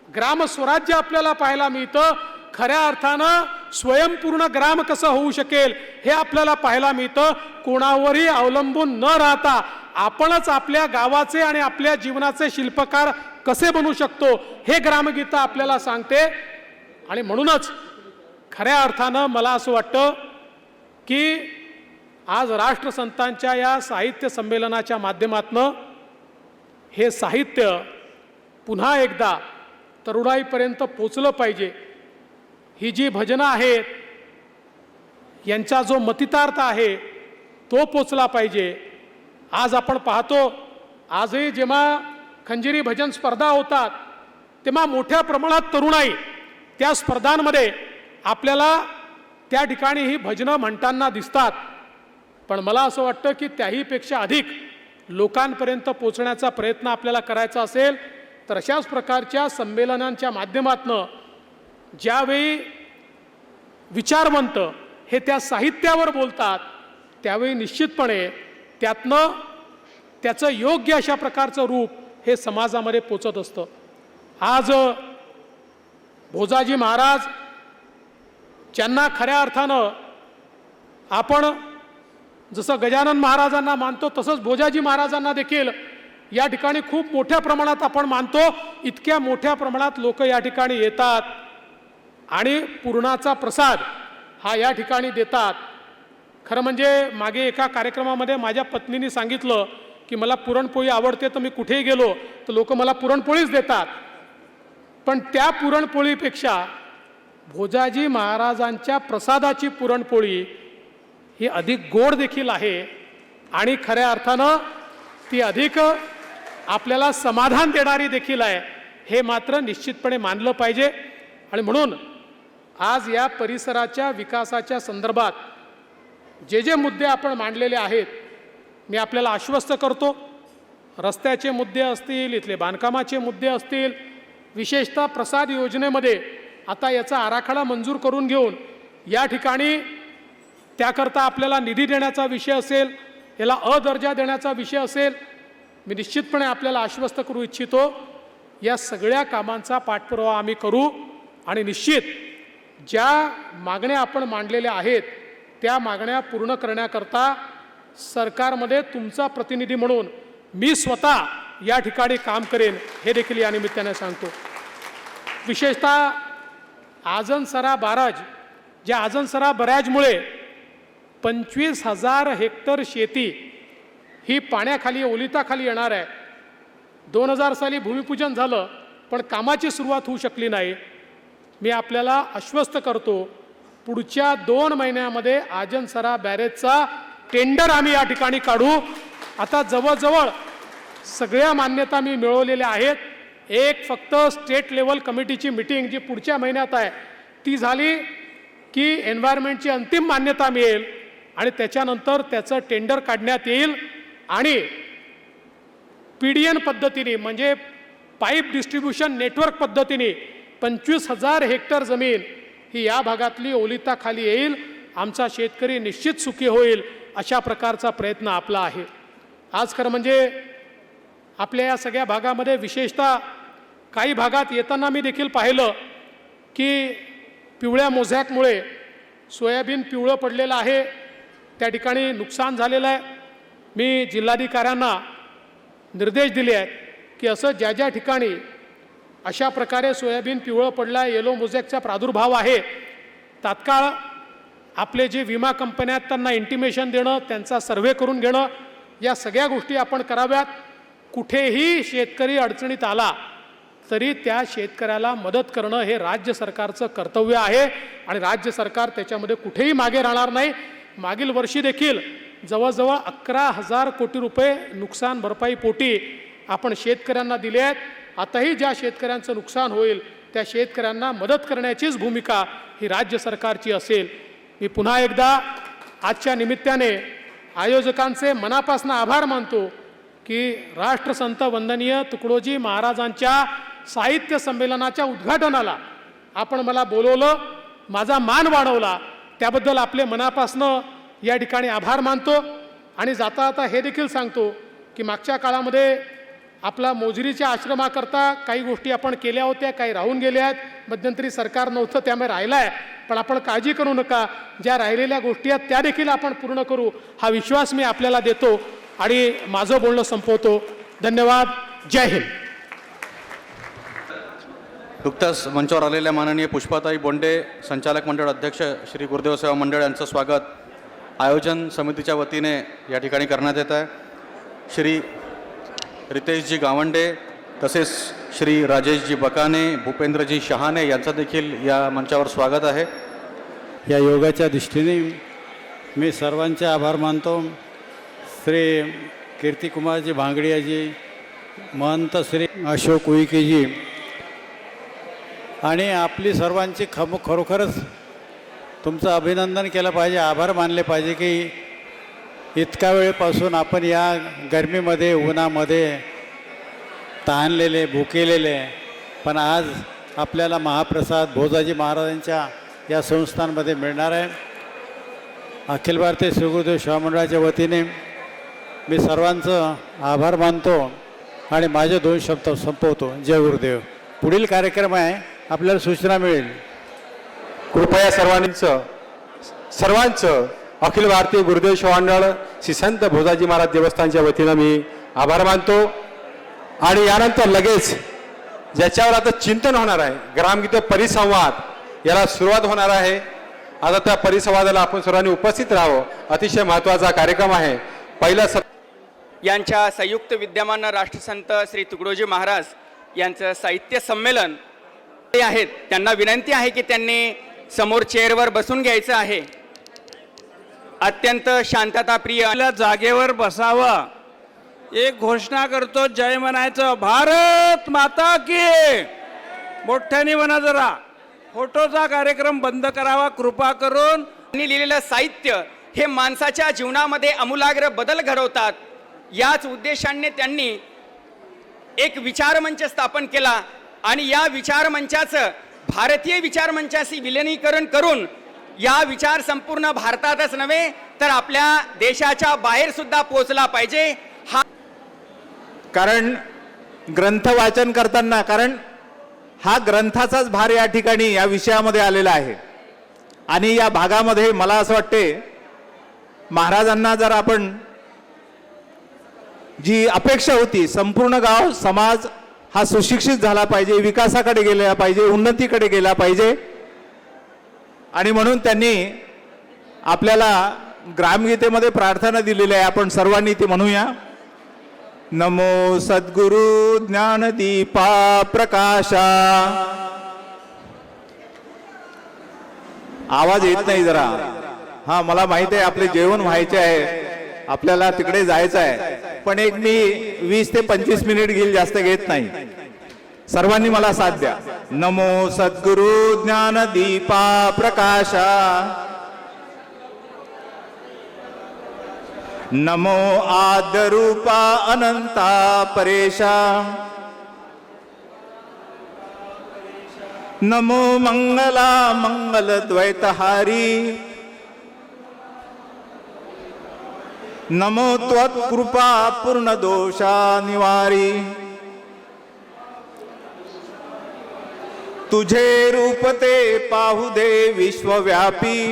E: ग्रामस्वराज्य आपल्याला पाहायला मिळतं. खऱ्या अर्थानं स्वयंपूर्ण ग्राम कसं होऊ शकेल हे आपल्याला पाहायला मिळतं. कोणावरही अवलंबून न राहता आपणच आपल्या गावाचे आणि आपल्या जीवनाचे शिल्पकार कसे बनू शकतो हे ग्रामगीता आपल्याला सांगते. आणि म्हणूनच खऱ्या अर्थानं मला असं वाटतं की आज राष्ट्रसंतांच्या या साहित्य संमेलनाच्या माध्यमातनं हे साहित्य पुन्हा एकदा तरुणाईपर्यंत पोचलं पाहिजे. ही जी भजनं आहेत यांचा जो मतितार्थ आहे तो पोचला पाहिजे. आज आपण पाहतो, आजही जेव्हा खंजिरी भजन स्पर्धा होतात तेव्हा मोठ्या प्रमाणात तरुणाई त्या स्पर्धांमध्ये आपल्याला त्या ठिकाणी ही भजनं म्हणताना दिसतात. पण मला असं वाटतं की त्याहीपेक्षा अधिक लोकांपर्यंत पोचण्याचा प्रयत्न आपल्याला करायचा असेल तर अशाच प्रकारच्या संमेलनांच्या माध्यमातनं ज्यावेळी विचारवंत हे त्या साहित्यावर बोलतात त्यावेळी निश्चितपणे त्यातनं त्याचं योग्य अशा प्रकारचं रूप हे समाजामध्ये पोचत असतं. आज भोजाजी महाराज ज्यांना खऱ्या अर्थानं आपण जसं गजानन महाराजांना मानतो तसंच भोजाजी महाराजांना देखील या ठिकाणी खूप मोठ्या प्रमाणात आपण मानतो. इतक्या मोठ्या प्रमाणात लोक या ठिकाणी येतात आणि पुरणाचा प्रसाद हा या ठिकाणी देतात. खरं म्हणजे मागे एका कार्यक्रमामध्ये माझ्या पत्नीने सांगितलं की मला पुरणपोळी आवडते तर मी कुठेही गेलो तर लोक मला पुरणपोळीच देतात. पण त्या पुरणपोळीपेक्षा भोजाजी महाराजांच्या प्रसादाची पुरणपोळी ही अधिक गोड देखील आहे आणि खऱ्या अर्थानं ती अधिक आपल्याला समाधान देणारी देखील आहे हे मात्र निश्चितपणे मानलं पाहिजे. आणि म्हणून आज या परिसराच्या विकासाच्या संदर्भात जे जे मुद्दे आपण मांडलेले आहेत मी आपल्याला आश्वस्त करतो. रस्त्याचे मुद्दे असतील, इथले बांधकामाचे मुद्दे असतील, विशेषतः प्रसाद योजनेमध्ये आता याचा आराखडा मंजूर करून घेऊन या ठिकाणी त्याकरता आपल्याला निधी देण्याचा विषय असेल, याला अ दर्जा देण्याचा विषय असेल, मी निश्चितपणे आपल्याला आश्वस्त करू इच्छितो या सगळ्या कामांचा पाठपुरावा आम्ही करू आणि निश्चित ज्या मागण्या आपण मांडलेल्या आहेत त्या मागण्या पूर्ण करण्याकरता सरकारमध्ये तुमचा प्रतिनिधी म्हणून मी स्वतः या ठिकाणी काम करेन हे देखील या निमित्ताने सांगतो. विशेषतः आजनसरा बाराज, ज्या आजनसरा बॅरेजमुळे 25,000 हेक्टर शेती ही पाण्याखाली ओलिताखाली येणार आहे. 2000 साली भूमिपूजन झालं पण कामाची सुरुवात होऊ शकली नाही. मी आपल्याला आश्वस्त करतो पुढच्या 2 महिन्यामध्ये आजनसरा बॅरेजचा टेंडर आम्ही या ठिकाणी काढू. आता जवळजवळ सगळ्या मान्यता मी मिळवलेल्या आहेत. एक फक्त स्टेट लेवल कमिटीची मीटिंग जी पुढच्या महिन्यात आहे ती झाली की एन्व्हायरमेंटची अंतिम मान्यता मिळेल आणि त्याच्यानंतर त्याचं टेंडर काढण्यात येईल आणि PDN पद्धतीने म्हणजे पाईप डिस्ट्रीब्युशन नेटवर्क पद्धतीने 25,000 हेक्टर जमीन ही या भागातली ओलिताखाली येईल. आमचा शेतकरी निश्चित सुखी होईल अशा प्रकारचा प्रयत्न आपला आहे. आज खरं म्हणजे आपल्या या सगळ्या भागामध्ये विशेषतः काही भागात येताना मी देखील पाहिलं की पिवळ्या मोझॅकमुळे सोयाबीन पिवळं पडलेलं आहे, त्या ठिकाणी नुकसान झालेलं आहे. मी जिल्हाधिकाऱ्यांना निर्देश दिले आहेत की असं ज्या ज्या ठिकाणी अशा प्रकारे सोयाबीन पिवळं पडलं आहे, येलो मोझॅकचा प्रादुर्भाव आहे, तात्काळ आपले जे विमा कंपन्या आहेत त्यांना इंटिमेशन देणं, त्यांचा सर्व्हे करून घेणं, या सगळ्या गोष्टी आपण कराव्यात. कुठेही शेतकरी अडचणीत आला तरी त्या शेतकऱ्याला मदत करणं हे राज्य सरकारचं कर्तव्य आहे आणि राज्य सरकार त्याच्यामध्ये कुठेही मागे राहणार नाही. मागील वर्षी देखील जवळजवळ 11,000 कोटी रुपये नुकसान भरपाई पोटी आपण शेतकऱ्यांना दिले आहेत. आताही ज्या शेतकऱ्यांचं नुकसान होईल त्या शेतकऱ्यांना मदत करण्याचीच भूमिका ही राज्य सरकारची असेल. मी पुन्हा एकदा आजच्या निमित्ताने आयोजकांचे मनापासून आभार मानतो की राष्ट्रसंत वंदनीय तुकडोजी महाराजांच्या साहित्य संमेलनाच्या उद्घाटनाला आपण मला बोलवलं, माझा मान वाढवला, त्याबद्दल आपले मनापासनं या ठिकाणी आभार मानतो. आणि जाता जाता हे देखील सांगतो की मागच्या काळामध्ये आपला मोजरीच्या आश्रमाकरता काही गोष्टी आपण केल्या होत्या, काही राहून गेल्या आहेत. मध्यंतरी सरकार नव्हतं त्यामुळे राहिला आहे, पण आपण काळजी करू नका, ज्या राहिलेल्या गोष्टी आहेत त्या देखील आपण पूर्ण करू हा विश्वास मी आपल्याला देतो आणि माझं बोलणं संपवतो. धन्यवाद. जय हिंद.
F: नुकत्याच मंचावर आलेल्या माननीय पुष्पाताई बोंडे, संचालक मंडळ अध्यक्ष श्री गुरुदेव सेवा मंडळ यांचं स्वागत आयोजन समितीच्या वतीने या ठिकाणी करण्यात येत आहे. श्री रितेशजी गावंडे तसेच श्री राजेशजी बकाने, भूपेंद्रजी शहाणे यांचं देखील या मंचावर स्वागत आहे.
M: या योगाच्या दृष्टीने मी सर्वांचे आभार मानतो. श्री कीर्तिकुमारजी भांगडियाजी, महंत श्री अशोक उईकेजी आणि आपली सर्वांची खरोखरच तुमचं अभिनंदन केलं पाहिजे, आभार मानले पाहिजे की इतका वेळेपासून आपण या गरमीमध्ये उन्हामध्ये तहानलेले भुकेलेले, पण आज आपल्याला महाप्रसाद भोजाजी महाराजांच्या या संस्थांमध्ये मिळणार आहे. अखिल भारतीय श्री गुरुदेव सेवा मंडळाच्या वतीने मी सर्वांचं आभार मानतो आणि माझे 2 शब्द संपवतो. जय गुरुदेव. पुढील कार्यक्रम आहे, आपल्याला सूचना मिळेल.
C: कृपया सर्वांचं अखिल भारतीय गुरुदेव सेवा मंडळ श्री संत भोजाजी महाराज देवस्थानच्या वतीनं मी आभार मानतो. आणि यानंतर लगेच ज्याच्यावर आता चिंतन होणार आहे, ग्रामगीत परिसंवाद, याला सुरुवात होणार आहे. आता त्या परिसंवादाला आपण सर्वांनी उपस्थित राहावं. अतिशय महत्त्वाचा कार्यक्रम आहे. पहिला
B: यांच्या संयुक्त विद्यमान राष्ट्रसंत श्री तुकडोजी महाराज यांचं साहित्य संमेलन ते आहेत. त्यांना विनंती आहे की त्यांनी समोर चेअरवर बसून घ्यायचं आहे. अत्यंत शांतताप्रिय
N: जागेवर बसावा. एक घोषणा करतो, जय म्हणायचं. भारत माता की. मोठ्याने म्हणा जरा. फोटोचा कार्यक्रम बंद करावा कृपा करून.
B: त्यांनी लिहिलेलं साहित्य हे माणसाच्या जीवनामध्ये आमूलाग्र बदल घडवतात. याच उद्देशाने त्यांनी एक विचारमंच स्थापन केला आणि या विचारमंचाचं भारतीय विचारमंचाशी विलिनीकरण करून या विचार संपूर्ण भारतातच नव्हे तर आपल्या देशाच्या बाहेर सुद्धा पोहोचला पाहिजे.
N: कारण ग्रंथ वाचन करताना, कारण हा ग्रंथाचाच भार या ठिकाणी या विषयामध्ये आलेला आहे. आणि या भागामध्ये मला असं वाटते महाराजांना जर आपण जी अपेक्षा होती, संपूर्ण गाव समाज हा सुशिक्षित झाला पाहिजे, विकासाकडे गेला पाहिजे, उन्नतीकडे गेला पाहिजे. आणि म्हणून त्यांनी आपल्याला ग्रामगीतेमध्ये प्रार्थना दिलेली आहे. आपण सर्वांनी ती म्हणूया. नमो सद्गुरु ज्ञानदीपा प्रकाशा. आवाज येत नाही जरा. हा, मला माहिती आहे आपले जेवण व्हायचे आहे, आपल्याला तिकडे जायचं आहे, पण एक मी 20 ते 25 मिनिट घेईल, जास्त घेत नाही. सर्वांनी मला साथ द्या. नमो सद्गुरु ज्ञानदीपा प्रकाशा. नमो आद्यरूपा अनंता परेशा. नमो मंगला मंगल द्वैतहारी. नमो त्वत्कृपा पूर्ण दोषा निवारी. तुझे रूप ते पाहू दे विश्वव्यापी.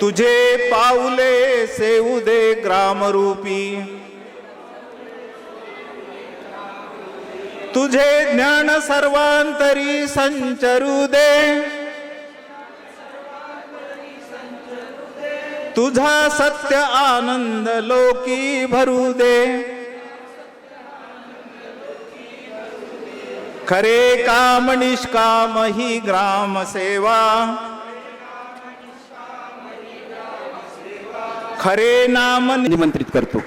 N: तुझे पाऊले सेवू दे ग्रामरूपी. तुझे ज्ञान सर्वांतरी संचरू दे. तुझा सत्य आनंद लोकी भरू दे. खरे काम निष्काम ही ग्राम सेवा. खरे नाम
F: निमंत्रित करतो.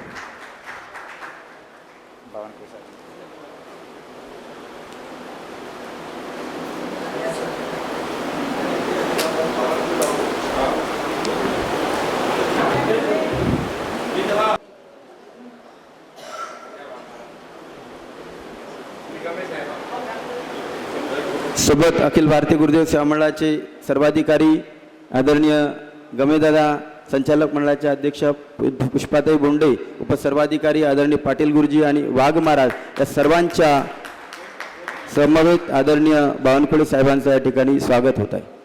M: सोबत अखिल भारतीय गुरुदेव सेवा मंडळाचे सर्वाधिकारी आदरणीय गमेदादा, संचालक मंडळाचे अध्यक्ष पुष्पाताई बोंडे, उपसर्वाधिकारी आदरणीय पाटील गुरुजी आणि वाघ महाराज या सर्वांच्या समवेत आदरणीय बावनकुळे साहेबांचं या ठिकाणी स्वागत होत आहे.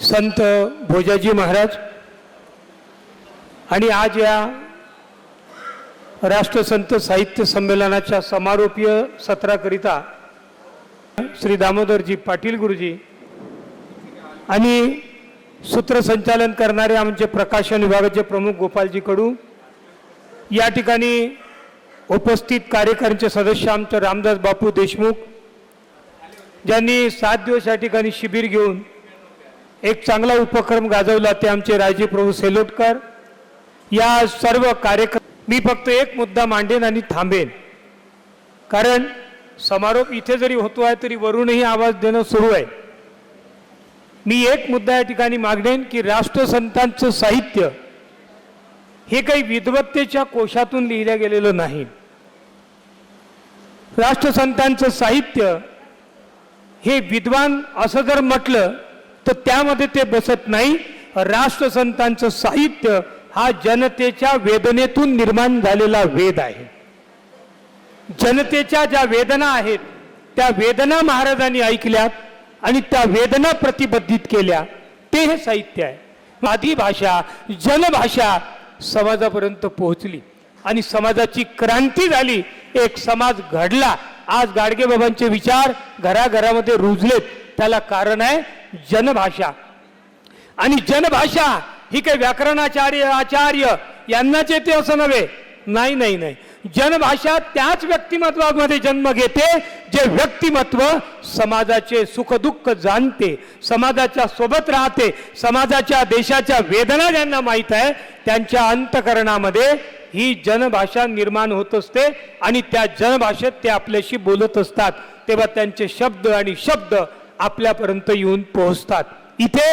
A: संत भोजाजी महाराज आणि आज या राष्ट्रसंत साहित्य संमेलनाच्या समारोपीय सत्राकरिता श्री दामोदरजी पाटील गुरुजी आणि सूत्रसंचालन करणारे आमचे प्रकाशन विभागाचे प्रमुख गोपालजी कडू, या ठिकाणी उपस्थित कार्यकारिणीचे सदस्य आमचे रामदास बापू देशमुख, ज्यांनी 7 दिवस या ठिकाणी शिबिर घेऊन एक चांगला उपक्रम गाजवला, ते आमचे राजे प्रभू सेलोटकर. या सर्व कार्यक्रम मी फक्त एक मुद्दा मांडेन आणि थांबेन, कारण समारोप इथे जरी होतो आहे तरी वरूनही आवाज देणं सुरू आहे. मी एक मुद्दा या ठिकाणी मागणेन की राष्ट्रसंतांचं साहित्य हे काही विद्वत्तेच्या कोशातून लिहिलं गेलेलं नाही. राष्ट्रसंतांचं साहित्य हे विद्वान असं जर म्हटलं तर त्यामध्ये ते बसत नाही. राष्ट्रसंतांचं साहित्य हा जनतेच्या वेदनेतून निर्माण झालेला वेद आहे. जनतेच्या ज्या वेदना आहेत त्या वेदना महाराजांनी ऐकल्यात आणि त्या वेदना प्रतिबद्धित केल्या, ते हे साहित्य आहे. आदी भाषा, जनभाषा समाजापर्यंत पोहोचली आणि समाजाची क्रांती झाली, एक समाज घडला. आज गाडगेबाबांचे विचार घराघरामध्ये रुजलेत, त्याला कारण आहे जनभाषा. आणि जनभाषा ही काही व्याकरणाचार्य आचार्य यांनाच येते असं नव्हे. नाही नाही नाही, जनभाषा त्याच व्यक्तिमत्वामध्ये जन्म घेते जे व्यक्तिमत्व समाजाचे सुखदुःख जाणते, समाजाच्या सोबत राहते, समाजाच्या देशाच्या वेदना ज्यांना माहीत आहे त्यांच्या अंतकरणामध्ये ही जनभाषा निर्माण होत असते आणि त्या जनभाषेत ते आपल्याशी बोलत असतात. तेव्हा त्यांचे शब्द आणि शब्द आपल्यापर्यंत येऊन पोहोचतात. इथे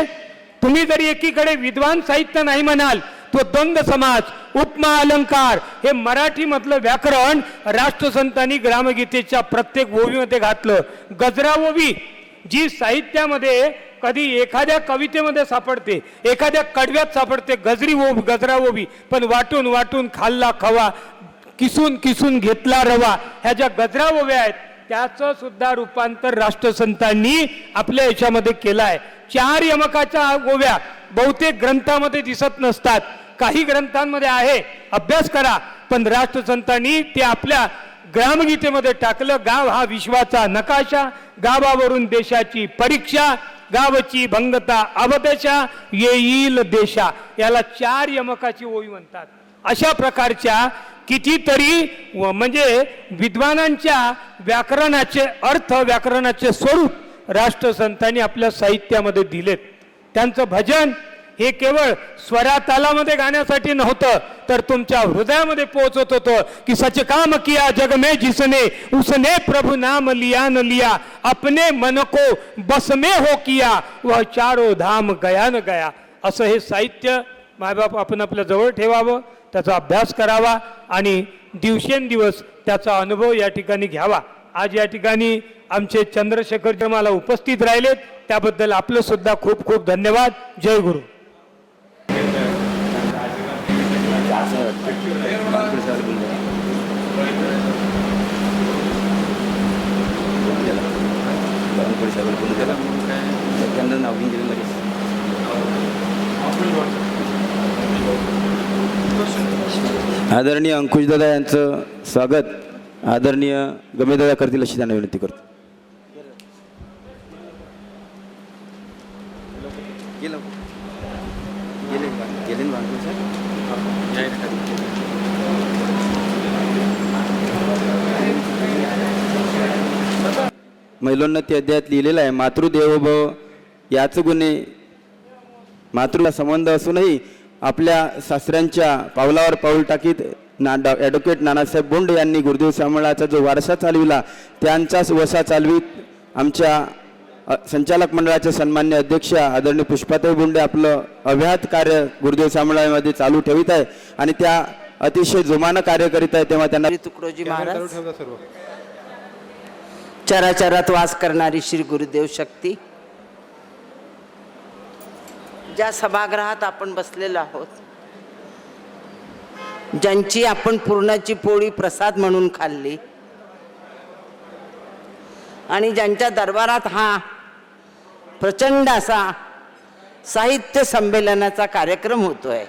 A: तुम्ही जरी एकीकडे विद्वान साहित्य नाही म्हणाल, तो द्वंद्व समाज, उपमा, अलंकार हे मराठीमधलं व्याकरण राष्ट्रसंतांनी ग्रामगीतेच्या प्रत्येक ओवीमध्ये घातलं. गजरा ओवी जी साहित्यामध्ये कधी एखाद्या कवितेमध्ये सापडते, एखाद्या कडव्यात सापडते, गजरा ओवी, पण वाटून वाटून खाल्ला खवा, किसून किसून घेतला रवा, ह्या ज्या गजरा ओव्या आहेत त्याचं सुद्धा रूपांतर राष्ट्रसंतांनी आपल्या याच्यामध्ये केलं आहे. 4 यमकाच्या ओव्या बहुतेक ग्रंथामध्ये दिसत नसतात, काही ग्रंथांमध्ये आहे, अभ्यास करा. पण राष्ट्रसंतांनी ते आपल्या ग्रामगीतेमध्ये टाकलं. गाव हा विश्वाचा नकाशा, गावावरून देशाची परीक्षा, गावची भंगता अवदशा, येईल देशा, याला 4 यमकाची ओवी म्हणतात. अशा प्रकारच्या कितीतरी म्हणजे विद्वानांच्या व्याकरणाचे अर्थ, व्याकरणाचे स्वरूप राष्ट्रसंतांनी आपल्या साहित्यामध्ये दिलेत. त्यांचं भजन हे केवळ स्वरातालामध्ये गाण्यासाठी नव्हतं, तर तुमच्या हृदयामध्ये पोहोचत होतं की सच काम किया जग में जिसने उसने प्रभु नाम लिया न लिया, अपने मन को बस में हो किया वह चारों धाम गया न गया. असं हे साहित्य मायबाप आपण आपल्या जवळ ठेवावं, त्याचा अभ्यास करावा आणि दिवसेंदिवस त्याचा अनुभव या ठिकाणी घ्यावा. आज या ठिकाणी आमचे चंद्रशेखर जमाला उपस्थित राहिलेत, त्याबद्दल आपलं सुद्धा खूप खूप धन्यवाद. जय गुरु.
M: आदरणीय अंकुशदादा यांचं स्वागत
N: आदरणीय गमेदादा करतील अशी त्यांना विनंती करतो. महिलोन्नती अध्यायात लिहिलेलं आहे, मातृदेवोभव याच गुणे मातृला संबंध असूनही आपल्या सासऱ्यांच्या पावलावर पाऊल टाकीत ॲडव्होकेट नानासाहेब बोंडे यांनी गुरुदेव श्यामळाचा जो वारसा चालविला त्यांचाच वसा चालवीत आमच्या संचालक मंडळाचे सन्मान्य अध्यक्ष आदरणीय पुष्पाताई बोंडे आपलं अव्याहत कार्य गुरुदेव श्यामळामध्ये चालू ठेवित आहे आणि त्या अतिशय जोमानं कार्य करीत आहे. तेव्हा त्यांना
L: तुकडोजी महाराज, चराचरात वास करणारी श्री गुरुदेव शक्ती, ज्या सभागृहात आपण बसलेलो आहोत, ज्यांची आपण पूर्णाची पोळी प्रसाद म्हणून खाल्ली आणि ज्यांच्या दरबारात हा प्रचंड असा साहित्य संमेलनाचा कार्यक्रम होतोय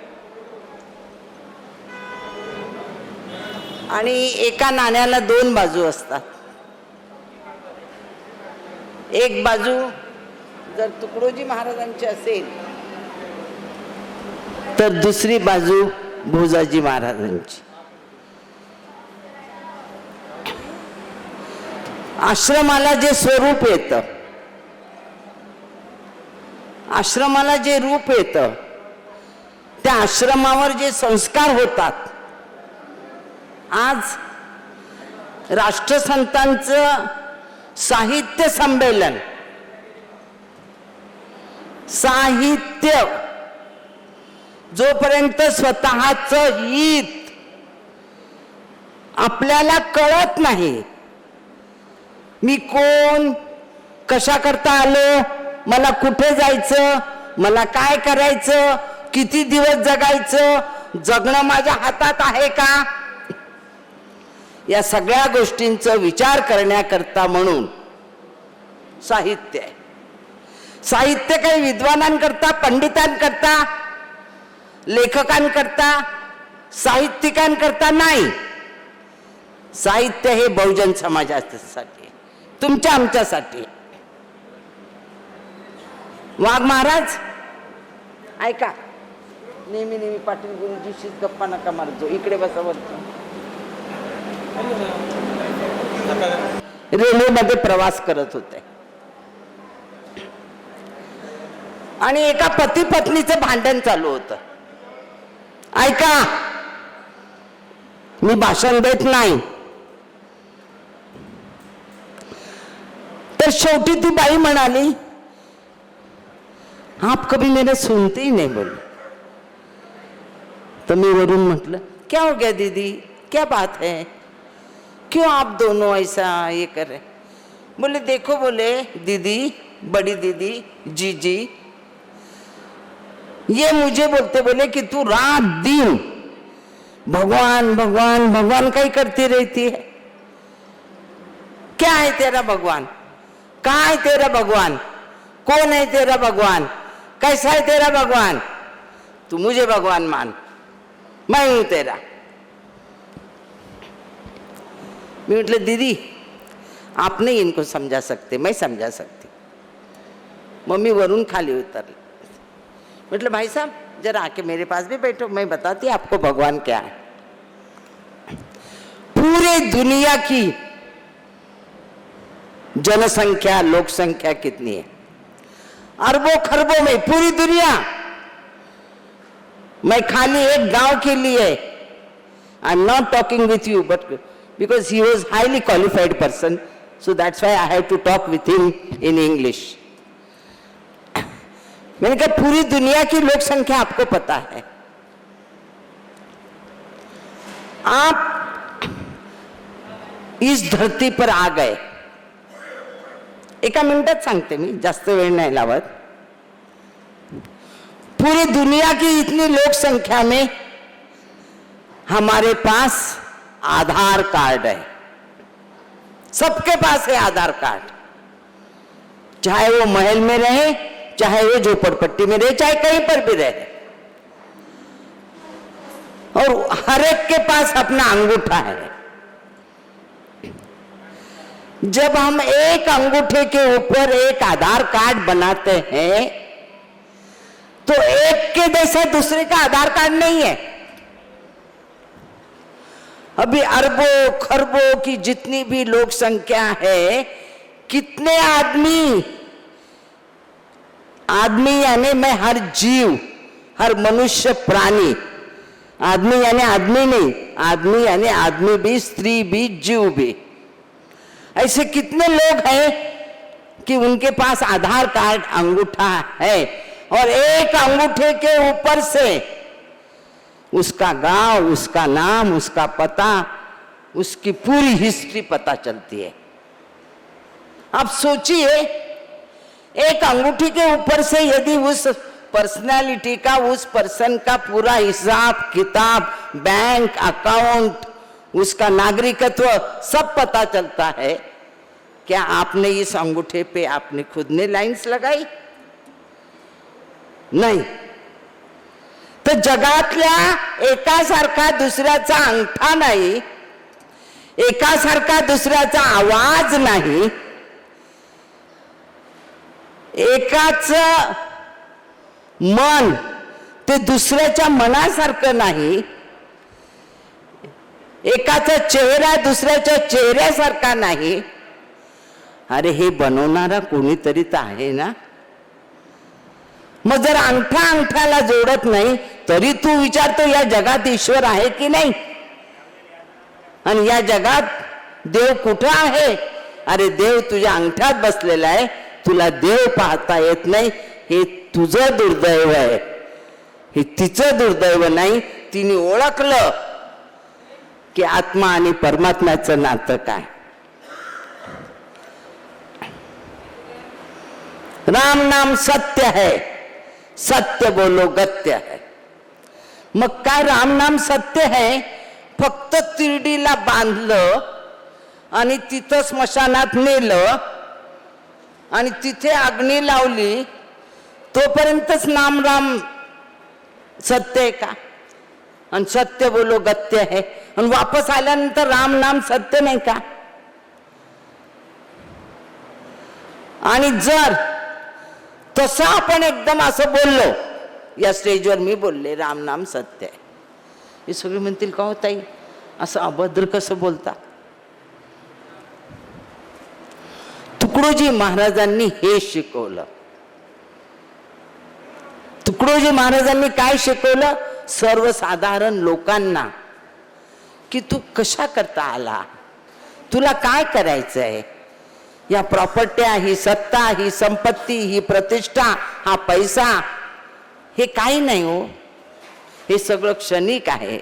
L: आणि एका नाण्याला दोन बाजू असतात. एक बाजू जर तुकडोजी महाराजांची असेल तर दुसरी बाजू भोजाजी महाराजांची. आश्रमाला जे स्वरूप येतं, आश्रमाला जे रूप येतं, त्या आश्रमावर जे संस्कार होतात, आज राष्ट्रसंतांचं साहित्य संमेलन, साहित्य जोपर्यंत स्वतःचं हित आपल्याला कळत नाही, मी कोण, कशा करता आलो, मला कुठे जायचं, मला काय करायचं, किती दिवस जगायचं, जगणं माझ्या हातात आहे का, या सगळ्या गोष्टींचा विचार करण्याकरता म्हणून साहित्य आहे. साहित्य काही विद्वानांकरता, पंडितांकरता, लेखकांकरता, साहित्यिकांकरता नाही. साहित्य हे बहुजन समाजासाठी, तुमच्या आमच्यासाठी. वाघ महाराज ऐका, नेहमी नेहमी पाटील गुरुजीशीच गप्पा नका मारतो, इकडे बसावरतो. रेल्वेमध्ये प्रवास करत होते आणि एका पती पत्नीचं भांडण चालू होतं. ऐका, मी भाषण देत नाही. तर शेवटी ती बाई म्हणाली, आप कभी मेरे सुनते ही नहीं बोले. तो मी वरून म्हटलं, क्या हो गया दीदी, क्या बात है, क्यों आप दोनों ऐसा ये कर रहे. बोले देखो, बोले दीदी, बड़ी दीदी, जीजी, ये मुझे बोलते, बोले कि तू रात दिन भगवान भगवान भगवान का ही करती रहती है. क्या है तेरा भगवान, कहाँ है तेरा भगवान, कौन है तेरा भगवान, कैसा है तेरा भगवान, तू मुझे भगवान मान, मैं हूं तेरा. मैं मतलब दीदी आप नहीं इनको समझा सकते, मैं समझा सकती. मम्मी वरुण खाली उतरली. मतलब भाई साहब जरा आके मेरे पास भी बैठो, मैं बताती आपको भगवान क्या है. पूरे दुनिया की जनसंख्या, लोक संख्या कितनी है, अरबों खरबों में पूरी दुनिया. मैं खाली एक गांव के लिए, I am not talking with you, but because he was highly qualified person, so that's why I have to talk with him in English. मैंने कहा पूरी दुनिया की लोक संख्या आपको पता है. आप इस धरती पर आ गए. एका मिनिटात सांगते मी, जास्त वेळ नाही लावत. पूरी दुनिया की इतनी लोक संख्या में हमारे पास आधार कार्ड है. सबके पास है आधार कार्ड, चाहे वो महल में रहे, चाहे वो झोपड़पट्टी में रहे, चाहे कहीं पर भी रहे. और हर एक के पास अपना अंगूठा है. जब हम एक अंगूठे के ऊपर एक आधार कार्ड बनाते हैं तो एक के जैसा दूसरे का आधार कार्ड नहीं है। अभी अरबों खरबों की जितनी भी लोक संख्या है, कितने आदमी यानी मैं हर जीव, हर मनुष्य प्राणी, आदमी यानी आदमी नहीं, आदमी यानी आदमी भी, स्त्री भी, जीव भी, ऐसे कितने लोग हैं कि उनके पास आधार कार्ड अंगूठा है और एक अंगूठे के ऊपर से उसका गांव, उसका नाम, उसका पता, उसकी पूरी हिस्ट्री पता चलती है। आप सोचिए, एक अंगूठी के ऊपर से यदि उस पर्सनालिटी का, उस पर्सन का पूरा हिसाब किताब, बैंक अकाउंट, उसका नागरिकत्व सब पता चलता है, क्या आपने इस अंगूठे पे आपने खुद ने लाइंस लगाई? नाही। तर जगातल्या एकासारखा दुसऱ्याचा अंगठा नाही, एकासारखा दुसऱ्याचा आवाज नाही, एकाच मन ते दुसऱ्याच्या मनासारखं नाही, एकाचा चेहरा दुसऱ्याच्या चेहऱ्यासारखा नाही। अरे हे बनवणारा कोणीतरी तर आहे ना। मग जर अंगठा अंगठाला जोडत नाही तरी तू विचारतो या जगात ईश्वर आहे की नाही? आणि या जगात देव कुठं आहे? अरे देव तुझ्या अंगठ्यात बसलेला आहे, तुला देव पाहता येत नाही, हे तुझं दुर्दैव आहे, हे तिचं दुर्दैव नाही। तिने ओळखलं की आत्मा आणि परमात्म्याचं नातं काय। राम नाम सत्य है, सत्य बोलो गत्य है। मग काय राम नाम सत्य है? फक्त तिरडीला बांधलं आणि तिथं स्मशानात नेलं आणि तिथे अग्नी लावली, तोपर्यंतच नाम राम सत्य आहे का? आणि सत्य बोलो गत्य है, आणि वापस आल्यानंतर राम नाम सत्य नाही का? आणि जर तसं आपण एकदम असं बोललो, या स्टेजवर मी बोलले राम नाम सत्य आहे, हे सगळे म्हणतील का हो ताई असं अभद्र कसं बोलता? तुकडोजी महाराजांनी हे शिकवलं। तुकडोजी महाराजांनी काय शिकवलं? सर्वसाधारण लोकांना की तू कशा करता आला, तुला काय करायचंय? या प्रॉपर्ट्या, ही सत्ता, ही संपत्ती, ही प्रतिष्ठा, हा पैसा, हे काही नाही हो, हे सगळं क्षणिक आहे।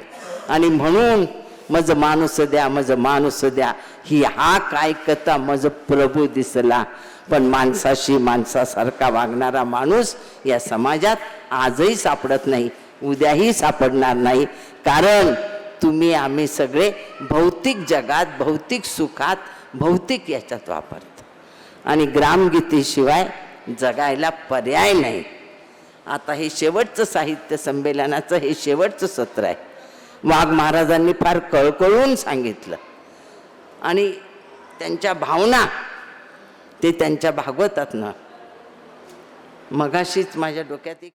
L: आणि म्हणून मज माणूस द्या, मज माणूस द्या, ही हाक ऐकता मज प्रभू दिसला। पण माणसाशी माणसासारखा वागणारा माणूस या समाजात आजही सापडत नाही, उद्याही सापडणार नाही। कारण तुम्ही आम्ही सगळे भौतिक जगात, भौतिक सुखात, भौतिक याच्यात वापरतो आणि ग्रामगीतेशिवाय जगायला पर्याय नाही। आता हे शेवटचं साहित्य संमेलनाचं हे शेवटचं सत्र आहे। वाघ महाराजांनी फार कळकळून सांगितलं आणि त्यांच्या भावना ते त्यांच्या भागवतातनं मगाशीच माझ्या डोक्यात एक